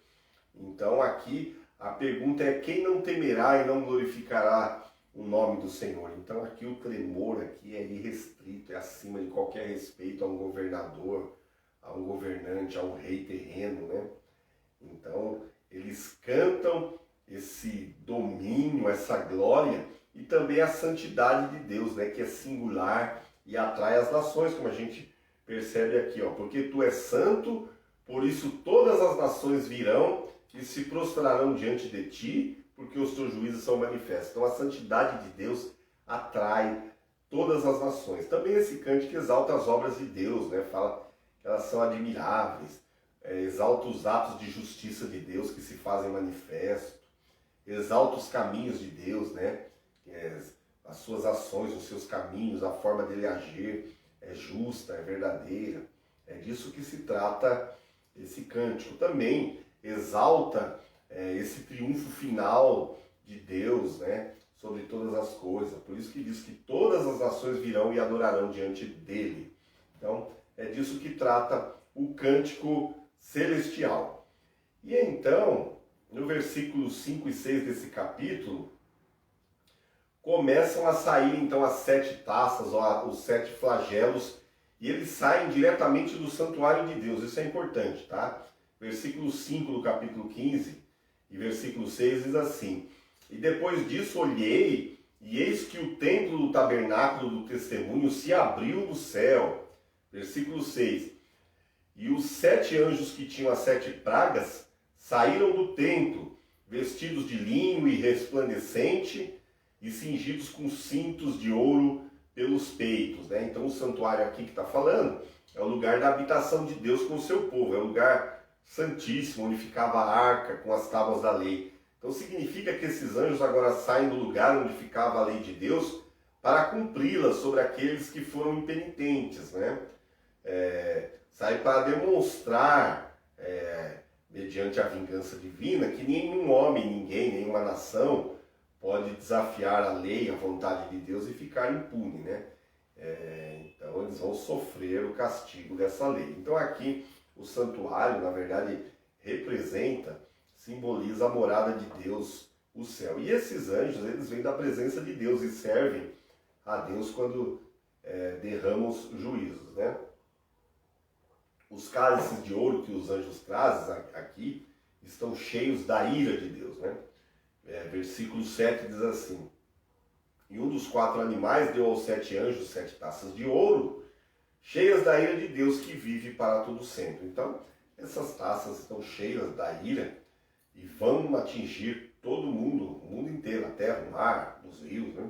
Speaker 1: Então aqui a pergunta é: quem não temerá e não glorificará o nome do Senhor? Então aqui o tremor aqui é irrestrito, é acima de qualquer respeito a um governador, a um governante, a um rei terreno, né? Então eles cantam esse domínio, essa glória e também a santidade de Deus, né? Que é singular e atrai as nações, como a gente percebe aqui, ó. Porque tu és santo, por isso todas as nações virão e se prostrarão diante de ti, porque os teus juízos são manifestos. Então a santidade de Deus atrai todas as nações. Também esse cântico exalta as obras de Deus, né? Fala que elas são admiráveis, exalta os atos de justiça de Deus que se fazem manifesto, exalta os caminhos de Deus, né? As suas ações, os seus caminhos, a forma dele agir é justa, é verdadeira. É disso que se trata esse cântico. Também exalta esse triunfo final de Deus, né, sobre todas as coisas. Por isso que diz que todas as nações virão e adorarão diante dele. Então, é disso que trata o cântico celestial. E então, no versículo 5 e 6 desse capítulo, começam a sair então as 7 taças, ou os 7 flagelos, e eles saem diretamente do santuário de Deus. Isso é importante, tá? Versículo 5 do capítulo 15 e versículo 6 diz assim: E depois disso olhei, e eis que o templo do tabernáculo do testemunho se abriu no céu. Versículo 6. E os 7 anjos que tinham as 7 pragas saíram do templo, vestidos de linho e resplandecente, e cingidos com cintos de ouro pelos peitos. Né? Então o santuário aqui que está falando é o lugar da habitação de Deus com o seu povo, é o lugar santíssimo, onde ficava a arca com as tábuas da lei. Então significa que esses anjos agora saem do lugar onde ficava a lei de Deus para cumpri-la sobre aqueles que foram impenitentes, né? Sai para demonstrar, mediante a vingança divina, que nenhum homem, ninguém, nenhuma nação pode desafiar a lei, a vontade de Deus e ficar impune, né? Então eles vão sofrer o castigo dessa lei. Então aqui o santuário, na verdade, representa, simboliza a morada de Deus, o céu. E esses anjos, eles vêm da presença de Deus e servem a Deus quando derramam os juízos, né? Os cálices de ouro que os anjos trazem aqui estão cheios da ira de Deus, né? Versículo 7 diz assim: E um dos 4 animais deu aos 7 anjos 7 taças de ouro, cheias da ira de Deus que vive para todo sempre. Então, essas taças estão cheias da ira e vão atingir todo mundo, o mundo inteiro, a terra, o mar, os rios, né?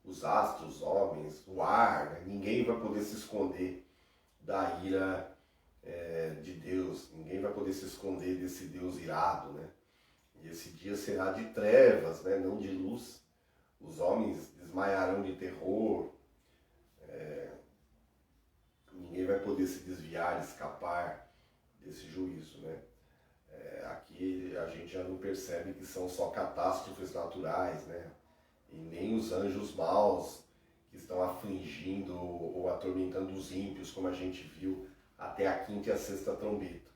Speaker 1: Os astros, os homens, o ar, né? Ninguém vai poder se esconder da ira de Deus, ninguém vai poder se esconder desse Deus irado, né? E esse dia será de trevas, né? Não de luz. Os homens desmaiarão de terror, ninguém vai poder se desviar, escapar desse juízo, né? Aqui a gente já não percebe que são só catástrofes naturais, né? E nem os anjos maus que estão afligindo ou atormentando os ímpios, como a gente viu até a 5ª e a 6ª trombeta.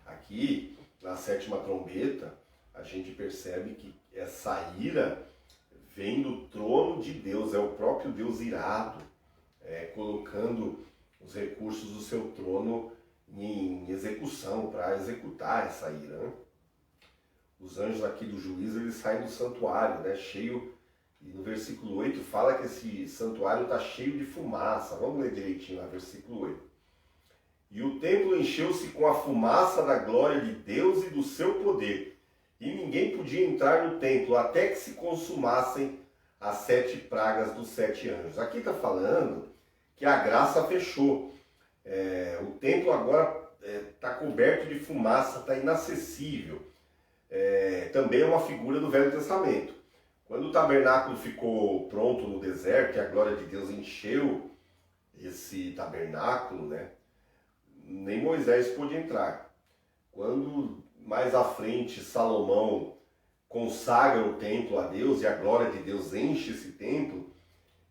Speaker 1: Aqui, na 7ª trombeta, a gente percebe que essa ira vem do trono de Deus, é o próprio Deus irado, colocando os recursos do seu trono em execução, para executar essa ira, né? Os anjos aqui do juízo, eles saem do santuário, né, cheio, e no versículo 8 fala que esse santuário está cheio de fumaça. Vamos ler direitinho lá, versículo 8. E o templo encheu-se com a fumaça da glória de Deus e do seu poder, e ninguém podia entrar no templo até que se consumassem as 7 pragas dos 7 anjos. Aqui está falando que a graça fechou. O templo agora está coberto de fumaça, está inacessível. Também é uma figura do Velho Testamento. Quando o tabernáculo ficou pronto no deserto, e a glória de Deus encheu esse tabernáculo, né, nem Moisés pôde entrar. Quando mais à frente Salomão consagra o templo a Deus e a glória de Deus enche esse templo,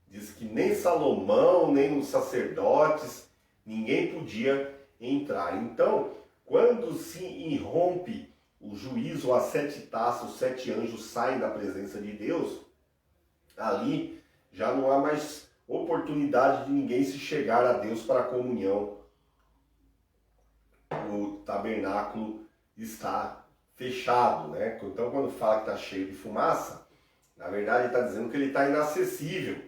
Speaker 1: diz que nem Salomão, nem os sacerdotes, ninguém podia entrar. Então, quando se irrompe o juízo, as 7 taças, os 7 anjos saem da presença de Deus, ali já não há mais oportunidade de ninguém se chegar a Deus para a comunhão. O tabernáculo está fechado, né? Então, quando fala que está cheio de fumaça, na verdade está dizendo que ele está inacessível.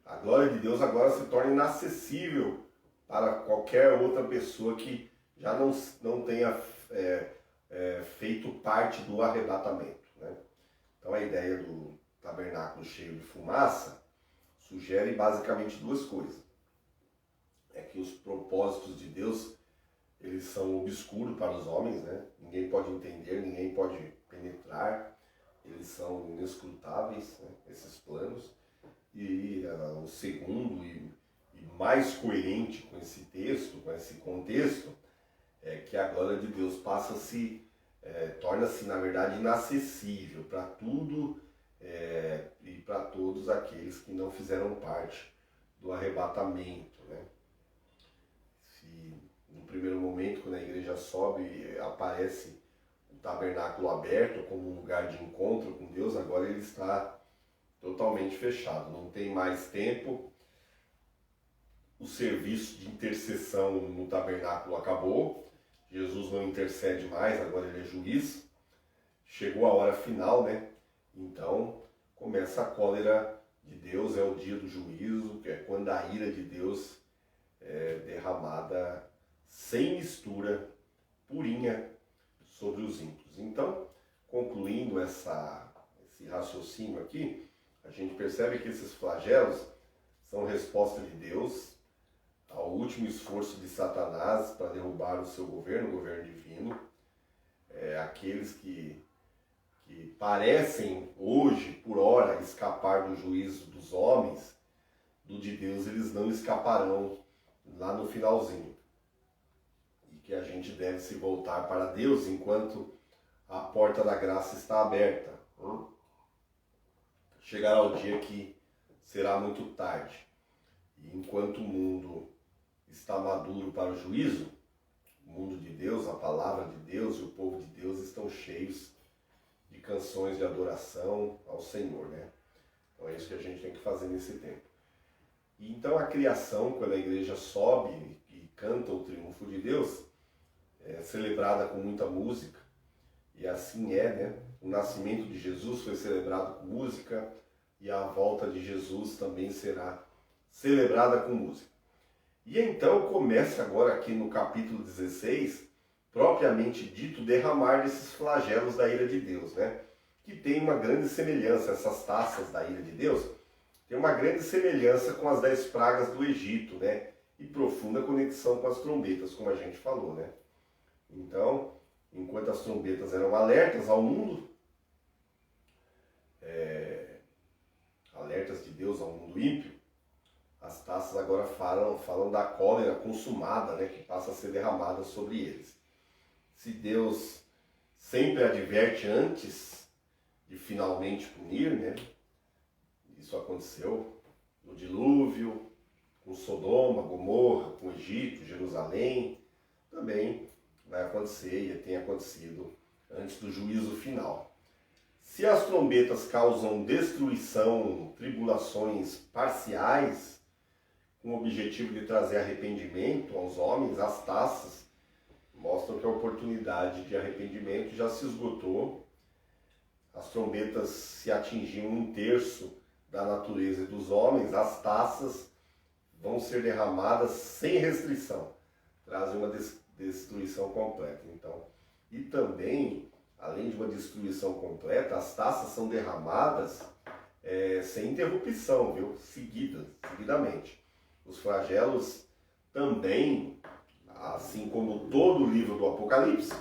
Speaker 1: A glória de Deus agora se torna inacessível para qualquer outra pessoa que já não tenha feito parte do arrebatamento, né? Então, a ideia do tabernáculo cheio de fumaça sugere basicamente 2 coisas. É que os propósitos de Deus, eles são obscuros para os homens, né? Ninguém pode entender, ninguém pode penetrar, eles são inescrutáveis, né? Esses planos. E o segundo e mais coerente com esse texto, com esse contexto, é que a glória de Deus torna-se, na verdade, inacessível para tudo, e todos aqueles que não fizeram parte do arrebatamento, né? Se no primeiro momento, quando a igreja sobe, aparece o tabernáculo aberto como um lugar de encontro com Deus, agora ele está totalmente fechado, não tem mais tempo. O serviço de intercessão no tabernáculo acabou, Jesus não intercede mais, agora ele é juiz. Chegou a hora final, né? Então começa a cólera de Deus, é o dia do juízo, que é quando a ira de Deus é derramada sem mistura, purinha, sobre os ímpios. Então, concluindo esse raciocínio aqui, a gente percebe que esses flagelos são resposta de Deus ao último esforço de Satanás para derrubar o seu governo, o governo divino. Aqueles que parecem hoje, por hora, escapar do juízo dos homens, do de Deus eles não escaparão lá no finalzinho. E que a gente deve se voltar para Deus enquanto a porta da graça está aberta. Chegará o dia que será muito tarde. E enquanto o mundo está maduro para o juízo, o mundo de Deus, a palavra de Deus e o povo de Deus estão cheios de canções de adoração ao Senhor, né? Então é isso que a gente tem que fazer nesse tempo. E então a criação, quando a igreja sobe e canta o triunfo de Deus, é celebrada com muita música, e assim é, né? O nascimento de Jesus foi celebrado com música, e a volta de Jesus também será celebrada com música. E então começa agora aqui no capítulo 16, propriamente dito, derramar desses flagelos da ira de Deus, né? Que tem uma grande semelhança, essas taças da ira de Deus, tem uma grande semelhança com as 10 pragas do Egito, né? E profunda conexão com as trombetas, como a gente falou, né? Então, enquanto as trombetas eram alertas ao mundo, alertas de Deus ao mundo ímpio, as taças agora falam da cólera consumada, né, que passa a ser derramada sobre eles. Se Deus sempre adverte antes de finalmente punir, né, isso aconteceu no dilúvio, com Sodoma, Gomorra, com Egito, Jerusalém, também vai acontecer e tem acontecido antes do juízo final. Se as trombetas causam destruição, tribulações parciais, com o objetivo de trazer arrependimento aos homens, as taças mostram que a oportunidade de arrependimento já se esgotou. As trombetas se atingiam 1/3 da natureza dos homens, as taças vão ser derramadas sem restrição, trazem uma destruição completa. Então, e também, além de uma destruição completa, as taças são derramadas sem interrupção, viu? Seguidamente. Os flagelos também, assim como todo o livro do Apocalipse,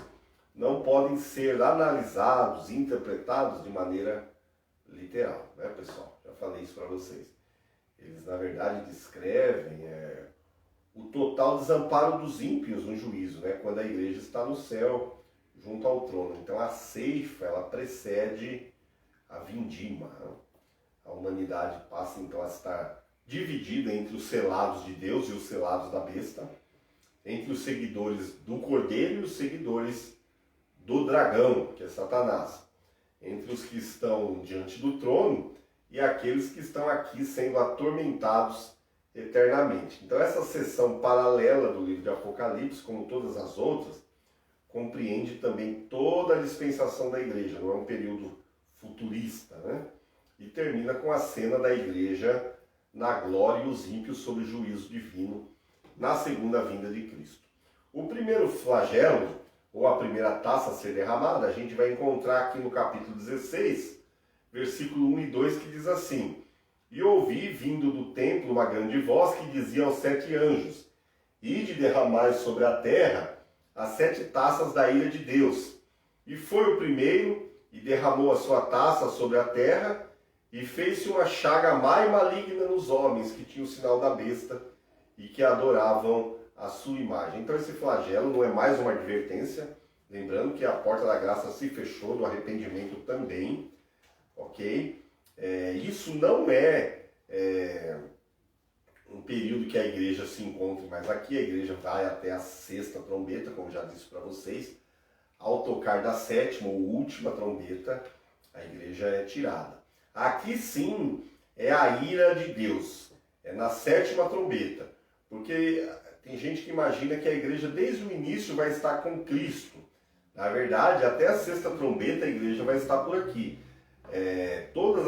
Speaker 1: não podem ser analisados, interpretados de maneira literal, né, pessoal? Já falei isso para vocês. Eles, na verdade, descrevem o total desamparo dos ímpios no juízo, né, quando a igreja está no céu, junto ao trono. Então, a ceifa, ela precede a vindima. Né? A humanidade passa, então, a estar dividida entre os selados de Deus e os selados da besta, entre os seguidores do Cordeiro e os seguidores do dragão, que é Satanás, entre os que estão diante do trono e aqueles que estão aqui sendo atormentados eternamente. Então essa seção paralela do livro de Apocalipse, como todas as outras, compreende também toda a dispensação da igreja, não é um período futurista, né? E termina com a cena da igreja na glória e os ímpios sob o juízo divino na segunda vinda de Cristo. O primeiro flagelo, ou a primeira taça a ser derramada, a gente vai encontrar aqui no capítulo 16, versículo 1 e 2, que diz assim: E ouvi, vindo do templo, uma grande voz que dizia aos 7 anjos: Ide derramai sobre a terra as 7 taças da ira de Deus. E foi o primeiro, e derramou a sua taça sobre a terra, e fez-se uma chaga má e maligna nos homens que tinham o sinal da besta e que adoravam a sua imagem. Então esse flagelo não é mais uma advertência, lembrando que a porta da graça se fechou, do arrependimento também, ok? Isso não é um período que a igreja se encontre, mas aqui a igreja vai até a sexta trombeta, como já disse para vocês. Ao tocar da sétima ou última trombeta, a igreja é tirada. Aqui sim é a ira de Deus, é na sétima trombeta, porque tem gente que imagina que a igreja desde o início vai estar com Cristo. Na verdade, até a sexta trombeta a igreja vai estar por aqui. Todos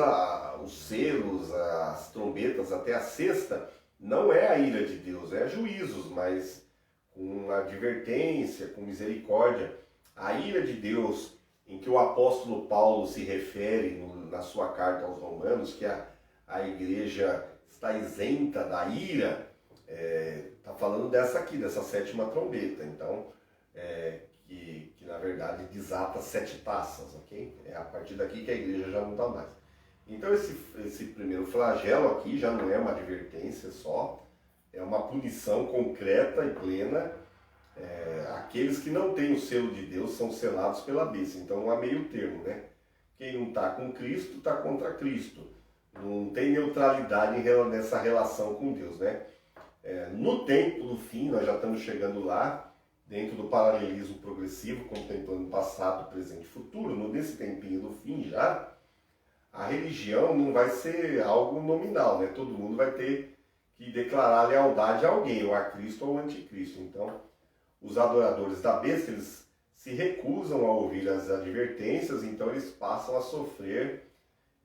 Speaker 1: os selos, as trombetas até a sexta, não é a ira de Deus, é juízos, mas com advertência, com misericórdia. A ira de Deus, em que o apóstolo Paulo se refere na sua carta aos Romanos, que a igreja está isenta da ira, está falando dessa aqui, dessa sétima trombeta. Então, que na verdade desata 7 taças, ok? É a partir daqui que a igreja já não está mais. Então esse primeiro flagelo aqui já não é uma advertência só, é uma punição concreta e plena. Aqueles que não têm o selo de Deus são selados pela besta. Então não há meio termo, né? Quem não está com Cristo está contra Cristo. Não tem neutralidade nessa relação com Deus, né? No tempo do fim, nós já estamos chegando lá, dentro do paralelismo progressivo, contemplando passado, presente e futuro. Nesse tempinho do fim já, a religião não vai ser algo nominal, né? Todo mundo vai ter que declarar lealdade a alguém, ou a Cristo ou ao anticristo. Então, os adoradores da besta, eles se recusam a ouvir as advertências, então eles passam a sofrer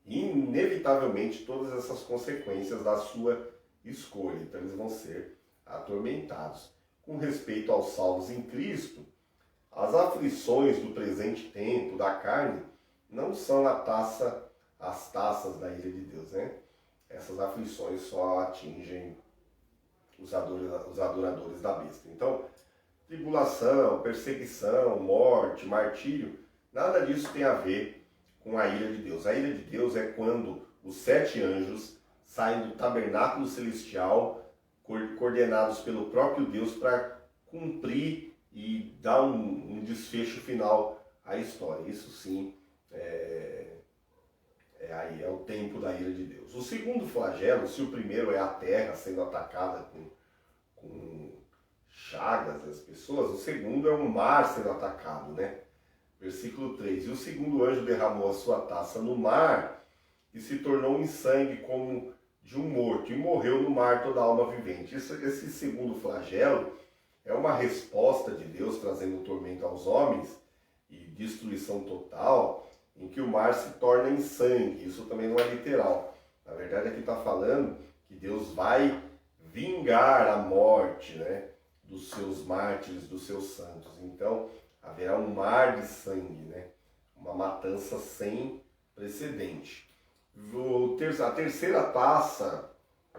Speaker 1: inevitavelmente todas essas consequências da sua escolha. Então eles vão ser atormentados. Com respeito aos salvos em Cristo, as aflições do presente tempo, da carne, não são as taças da ira de Deus, né? Essas aflições só atingem os adoradores da besta. Então, tribulação, perseguição, morte, martírio, nada disso tem a ver com a ira de Deus. A ira de Deus é quando os 7 anjos saem do tabernáculo celestial, coordenados pelo próprio Deus, para cumprir e dar um desfecho final à história. Isso sim é o tempo da ira de Deus. O segundo flagelo, se o primeiro é a terra sendo atacada com chagas das pessoas, o segundo é o mar sendo atacado, né? Versículo 3. E o segundo anjo derramou a sua taça no mar e se tornou em sangue como de um morto, e morreu no mar toda a alma vivente. Esse segundo flagelo é uma resposta de Deus trazendo tormento aos homens e destruição total, em que o mar se torna em sangue. Isso também não é literal. Na verdade, aqui está falando que Deus vai vingar a morte, né, dos seus mártires, dos seus santos. Então, haverá um mar de sangue, né, uma matança sem precedente. A terceira taça,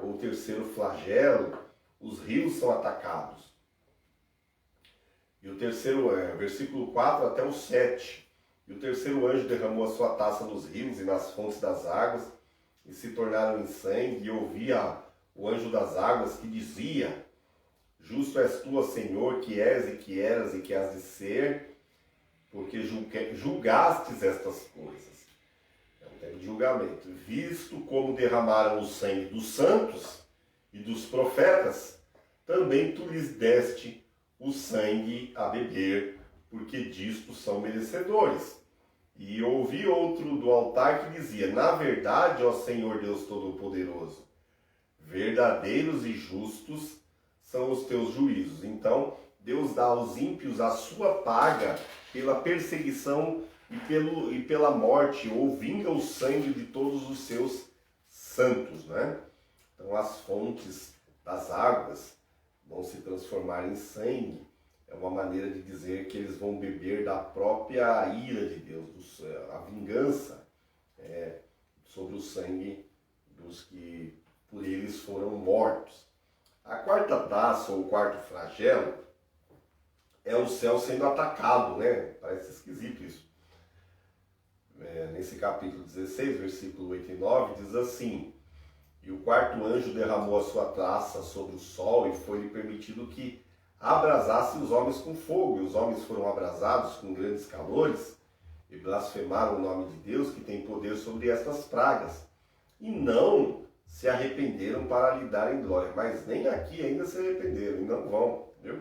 Speaker 1: ou o terceiro flagelo, os rios são atacados. E o terceiro, versículo 4 até o 7. E o terceiro anjo derramou a sua taça nos rios e nas fontes das águas, e se tornaram em sangue, e ouvia o anjo das águas que dizia: Justo és tu, ó Senhor, que és e que eras e que has de ser, porque julgastes estas coisas. De julgamento, visto como derramaram o sangue dos santos e dos profetas, também tu lhes deste o sangue a beber, porque disto são merecedores. E ouvi outro do altar que dizia: Na verdade, ó Senhor Deus Todo-Poderoso, verdadeiros e justos são os teus juízos. Então, Deus dá aos ímpios a sua paga pela perseguição e pela morte, ou vinga o sangue de todos os seus santos, né? Então as fontes das águas vão se transformar em sangue. É uma maneira de dizer que eles vão beber da própria ira de Deus, a vingança sobre o sangue dos que por eles foram mortos. A quarta taça, ou o quarto flagelo, é o céu sendo atacado, né? Parece esquisito isso. Nesse capítulo 16, versículo 8 e 9, diz assim: E o quarto anjo derramou a sua taça sobre o sol, e foi-lhe permitido que abrasasse os homens com fogo. E os homens foram abrasados com grandes calores, e blasfemaram o nome de Deus, que tem poder sobre estas pragas. e não se arrependeram para lhe darem glória. Mas nem aqui ainda se arrependeram e não vão, viu?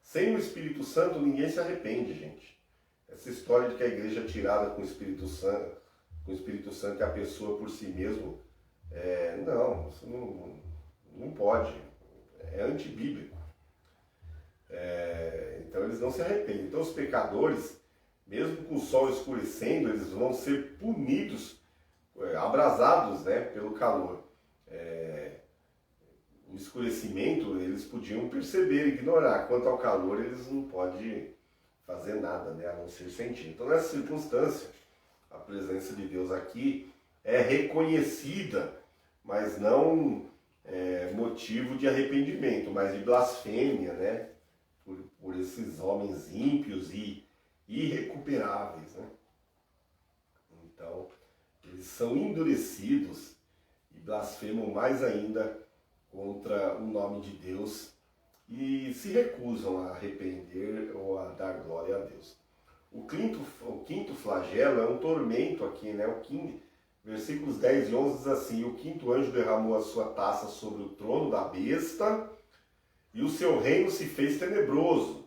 Speaker 1: Sem o Espírito Santo ninguém se arrepende, gente. Essa história de que a igreja é tirada com o Espírito Santo e a pessoa por si mesmo, não, isso não pode. É antibíblico. Então eles não se arrependem. Então os pecadores, mesmo com o sol escurecendo, eles vão ser punidos, abrasados, né, pelo calor. O escurecimento eles podiam perceber, ignorar. Quanto ao calor, eles não podem fazer nada, né, a não ser sentir. Então nessa circunstância, a presença de Deus aqui é reconhecida, mas não motivo de arrependimento, mas de blasfêmia, né, por esses homens ímpios e irrecuperáveis, né? Então, eles são endurecidos e blasfemam mais ainda contra o nome de Deus e se recusam a arrepender ou a dar glória a Deus. O quinto flagelo é um tormento aqui, né? Versículos 10 e 11 diz assim: o quinto anjo derramou a sua taça sobre o trono da besta e o seu reino se fez tenebroso.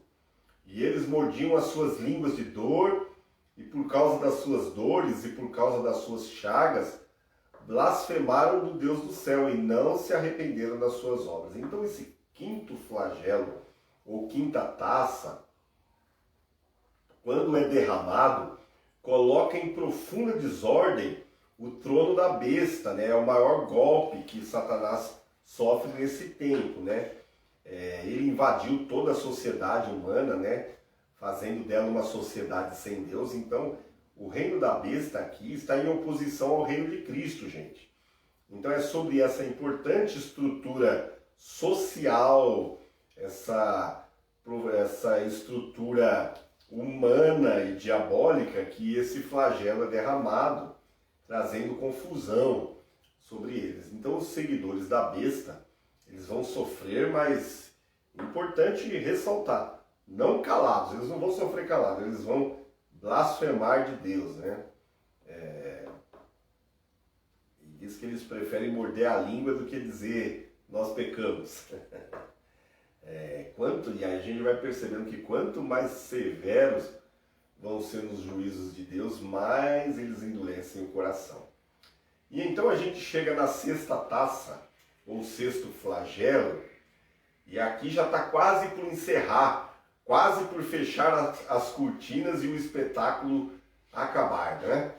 Speaker 1: E eles mordiam as suas línguas de dor, e por causa das suas dores e por causa das suas chagas, blasfemaram do Deus do céu e não se arrependeram das suas obras. Então esse quinto flagelo, ou quinta taça, quando é derramado, coloca em profunda desordem o trono da besta, né? É o maior golpe que Satanás sofre nesse tempo, né? Ele invadiu toda a sociedade humana, né? Fazendo dela uma sociedade sem Deus. Então, o reino da besta aqui está em oposição ao reino de Cristo, gente. Então, é sobre essa importante estrutura social, essa estrutura humana e diabólica que esse flagelo é derramado, trazendo confusão sobre eles. Então, os seguidores da besta, eles vão sofrer, mas importante ressaltar, não calados, eles não vão sofrer calados, eles vão blasfemar de Deus, né? E diz que eles preferem morder a língua do que dizer, nós pecamos. E aí a gente vai percebendo que quanto mais severos vão ser os juízos de Deus, mais eles endurecem o coração. E então a gente chega na sexta taça, ou sexto flagelo, e aqui já está quase por encerrar, quase por fechar as cortinas e o espetáculo acabar, né?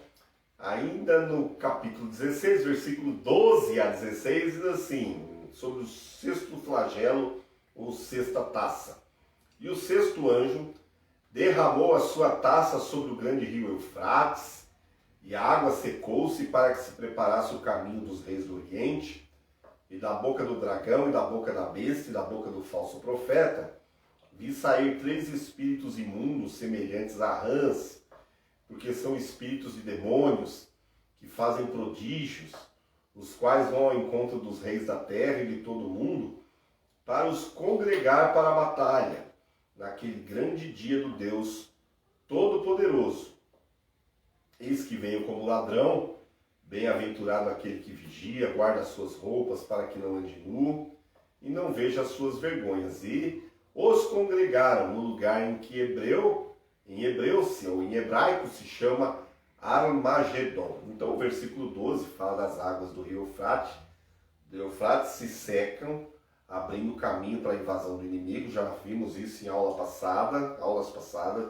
Speaker 1: Ainda no capítulo 16, versículo 12 a 16, diz assim, sobre o sexto flagelo, ou sexta taça. E o sexto anjo derramou a sua taça sobre o grande rio Eufrates, e a água secou-se para que se preparasse o caminho dos reis do Oriente, e da boca do dragão, e da boca da besta, e da boca do falso profeta, vi sair 3 espíritos imundos semelhantes a rãs, porque são espíritos de demônios, que fazem prodígios, os quais vão ao encontro dos reis da terra e de todo o mundo, para os congregar para a batalha, naquele grande dia do Deus Todo-Poderoso. Eis que venho como ladrão, bem-aventurado aquele que vigia, guarda as suas roupas para que não ande nu e não veja as suas vergonhas. E os congregaram no lugar em que em hebraico se chama Armagedon. Então o versículo 12 fala das águas do rio Eufrates. Do Eufrates se secam, abrindo caminho para a invasão do inimigo. Já vimos isso em aulas passadas.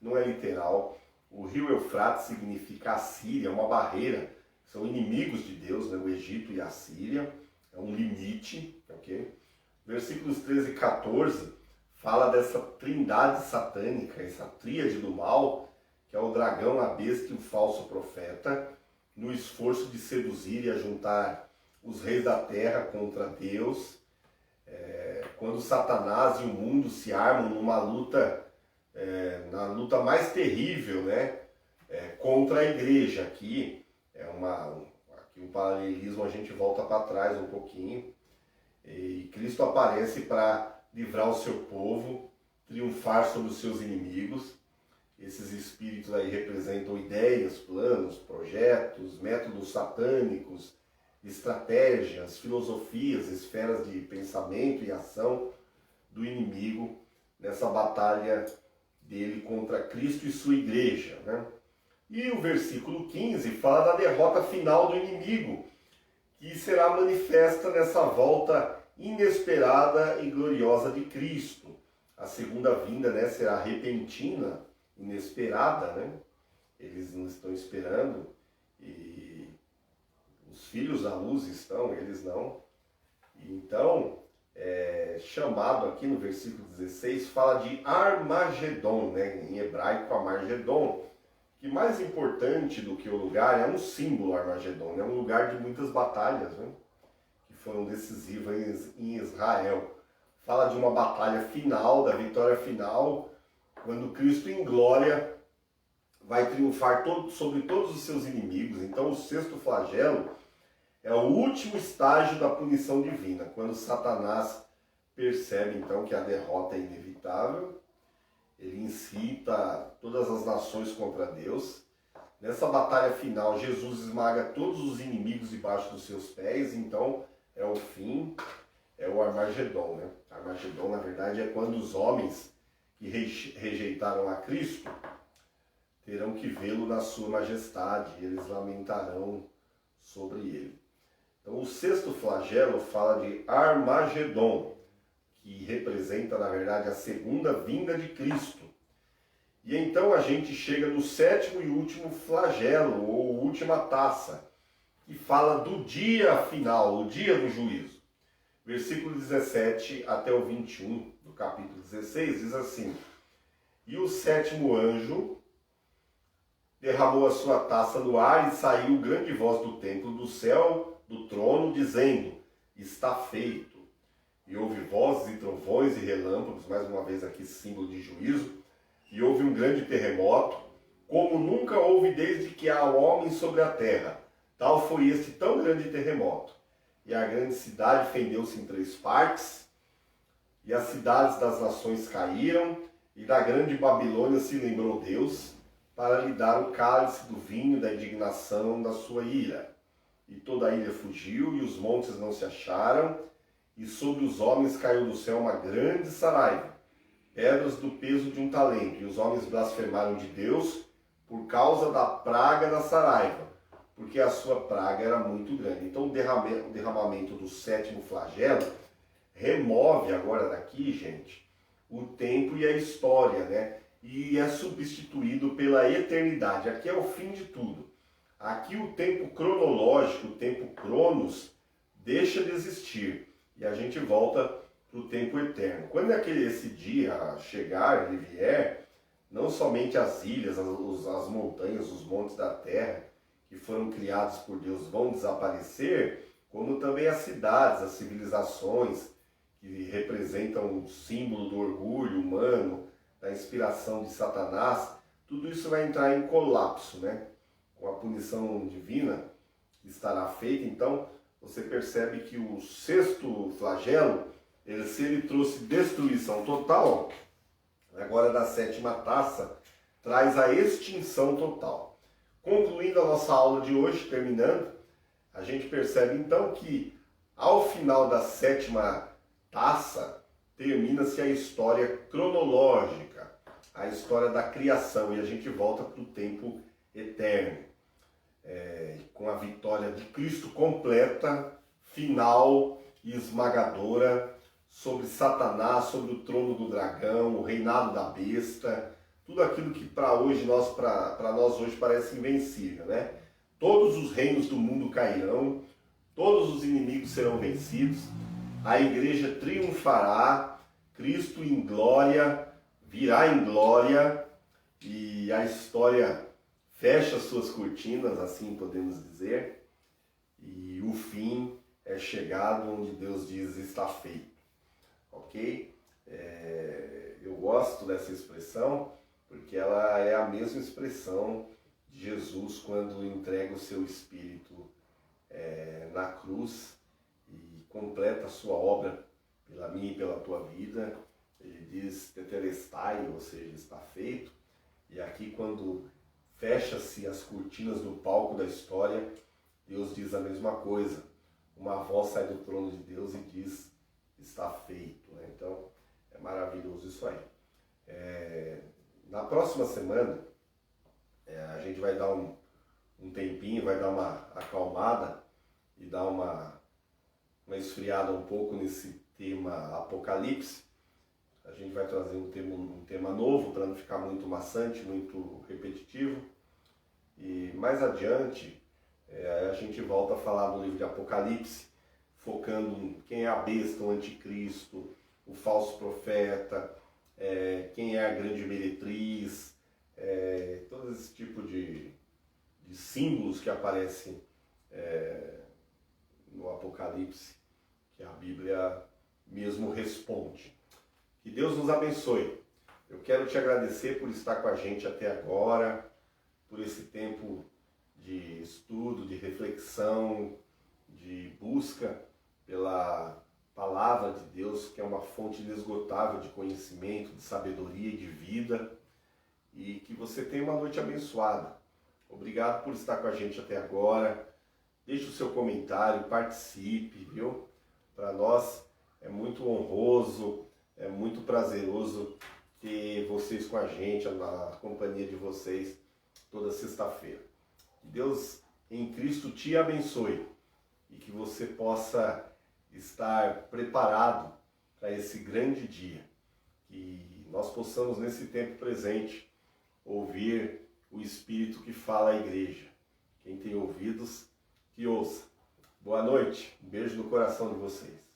Speaker 1: Não é literal. O rio Eufrates significa a Síria, uma barreira. São inimigos de Deus, né? O Egito e a Síria. É um limite, ok? Versículos 13 e 14 fala dessa trindade satânica, essa tríade do mal, que é o dragão, a besta e o falso profeta, no esforço de seduzir e ajuntar os reis da terra contra Deus. Quando Satanás e o mundo se armam numa luta, na luta mais terrível, né? Contra a igreja. Aqui o paralelismo a gente volta para trás um pouquinho. E Cristo aparece para livrar o seu povo, triunfar sobre os seus inimigos. Esses espíritos aí representam ideias, planos, projetos, métodos satânicos estratégias, filosofias, esferas de pensamento e ação do inimigo nessa batalha dele contra Cristo e sua igreja, né? E o versículo 15 fala da derrota final do inimigo, que será manifesta nessa volta inesperada e gloriosa de Cristo. A segunda vinda, né, será repentina, inesperada, né? Eles não estão esperando, e os filhos da luz estão, eles não. Então, chamado aqui no versículo 16, fala de Armagedon, né? Em hebraico, Armagedon, que mais importante do que o lugar, é um símbolo. Armagedon, é um lugar de muitas batalhas, né? Que foram decisivas em Israel. Fala de uma batalha final, da vitória final, quando Cristo em glória vai triunfar sobre todos os seus inimigos. Então o sexto flagelo é o último estágio da punição divina, quando Satanás percebe então que a derrota é inevitável. Ele incita todas as nações contra Deus. Nessa batalha final, Jesus esmaga todos os inimigos debaixo dos seus pés. Então é o fim, é o Armagedon, né? Armagedon, na verdade, é quando os homens que rejeitaram a Cristo terão que vê-lo na sua majestade, e eles lamentarão sobre ele. Então o sexto flagelo fala de Armagedon, que representa, na verdade, a segunda vinda de Cristo. E então a gente chega no sétimo e último flagelo, ou última taça, que fala do dia final, o dia do juízo. Versículo 17 até o 21 do capítulo 16 diz assim: E o sétimo anjo derramou a sua taça no ar, e saiu grande voz do templo, do céu, do trono, dizendo: Está feito. E houve vozes e trovões e relâmpagos, mais uma vez aqui símbolo de juízo, e houve um grande terremoto, como nunca houve desde que há homem sobre a terra. Tal foi este tão grande terremoto. E a grande cidade fendeu-se em 3 partes, e as cidades das nações caíram, e da grande Babilônia se lembrou Deus, para lhe dar o cálice do vinho da indignação da sua ira. E toda a ilha fugiu, e os montes não se acharam, e sobre os homens caiu do céu uma grande saraiva, pedras do peso de um talento, e os homens blasfemaram de Deus por causa da praga da saraiva, porque a sua praga era muito grande. Então o derramamento do sétimo flagelo remove agora daqui, gente, o tempo e a história, né? E é substituído pela eternidade. Aqui é o fim de tudo. Aqui o tempo cronológico, o tempo cronos, deixa de existir. E a gente volta para o tempo eterno. Quando esse dia chegar, ele vier, não somente as ilhas, as montanhas, os montes da terra, que foram criados por Deus, vão desaparecer, como também as cidades, as civilizações, que representam um símbolo do orgulho humano, da inspiração de Satanás, tudo isso vai entrar em colapso, né? Com a punição divina que estará feita. Então, você percebe que o sexto flagelo, se ele trouxe destruição total, agora da sétima taça, traz a extinção total. Concluindo a nossa aula de hoje, terminando, a gente percebe então que ao final da sétima taça, termina-se a história cronológica, a história da criação, e a gente volta para o tempo eterno, com a vitória de Cristo completa, final e esmagadora sobre Satanás, sobre o trono do dragão, o reinado da besta, tudo aquilo que para nós hoje parece invencível, né? Todos os reinos do mundo cairão, todos os inimigos serão vencidos, a igreja triunfará, Cristo em glória, virá em glória, e a história fecha suas cortinas, assim podemos dizer, e o fim é chegado, onde Deus diz: está feito. Ok? Eu gosto dessa expressão, porque ela é a mesma expressão de Jesus quando entrega o seu Espírito na cruz e completa a sua obra pela minha e pela tua vida. Ele diz tetelestai, ou seja, está feito. E aqui, quando fecha-se as cortinas do palco da história, Deus diz a mesma coisa. Uma voz sai do trono de Deus e diz, está feito. Né? Então, é maravilhoso isso aí. Na próxima semana, a gente vai dar um tempinho, vai dar uma acalmada e dar uma esfriada um pouco nesse tema Apocalipse. A gente vai trazer um tema novo para não ficar muito maçante, muito repetitivo. E mais adiante, a gente volta a falar do livro de Apocalipse, focando em quem é a besta, o anticristo, o falso profeta, quem é a grande meretriz, todo esse tipo de símbolos que aparecem no Apocalipse, que a Bíblia mesmo responde. Que Deus nos abençoe. Eu quero te agradecer por estar com a gente até agora, por esse tempo de estudo, de reflexão, de busca pela palavra de Deus, que é uma fonte inesgotável de conhecimento, de sabedoria e de vida. E que você tenha uma noite abençoada. Obrigado por estar com a gente até agora. Deixe o seu comentário, participe, viu? Para nós é muito honroso, é muito prazeroso ter vocês com a gente, na companhia de vocês, toda sexta-feira. Que Deus em Cristo te abençoe e que você possa estar preparado para esse grande dia. Que nós possamos, nesse tempo presente, ouvir o Espírito que fala à igreja. Quem tem ouvidos, que ouça. Boa noite, um beijo no coração de vocês.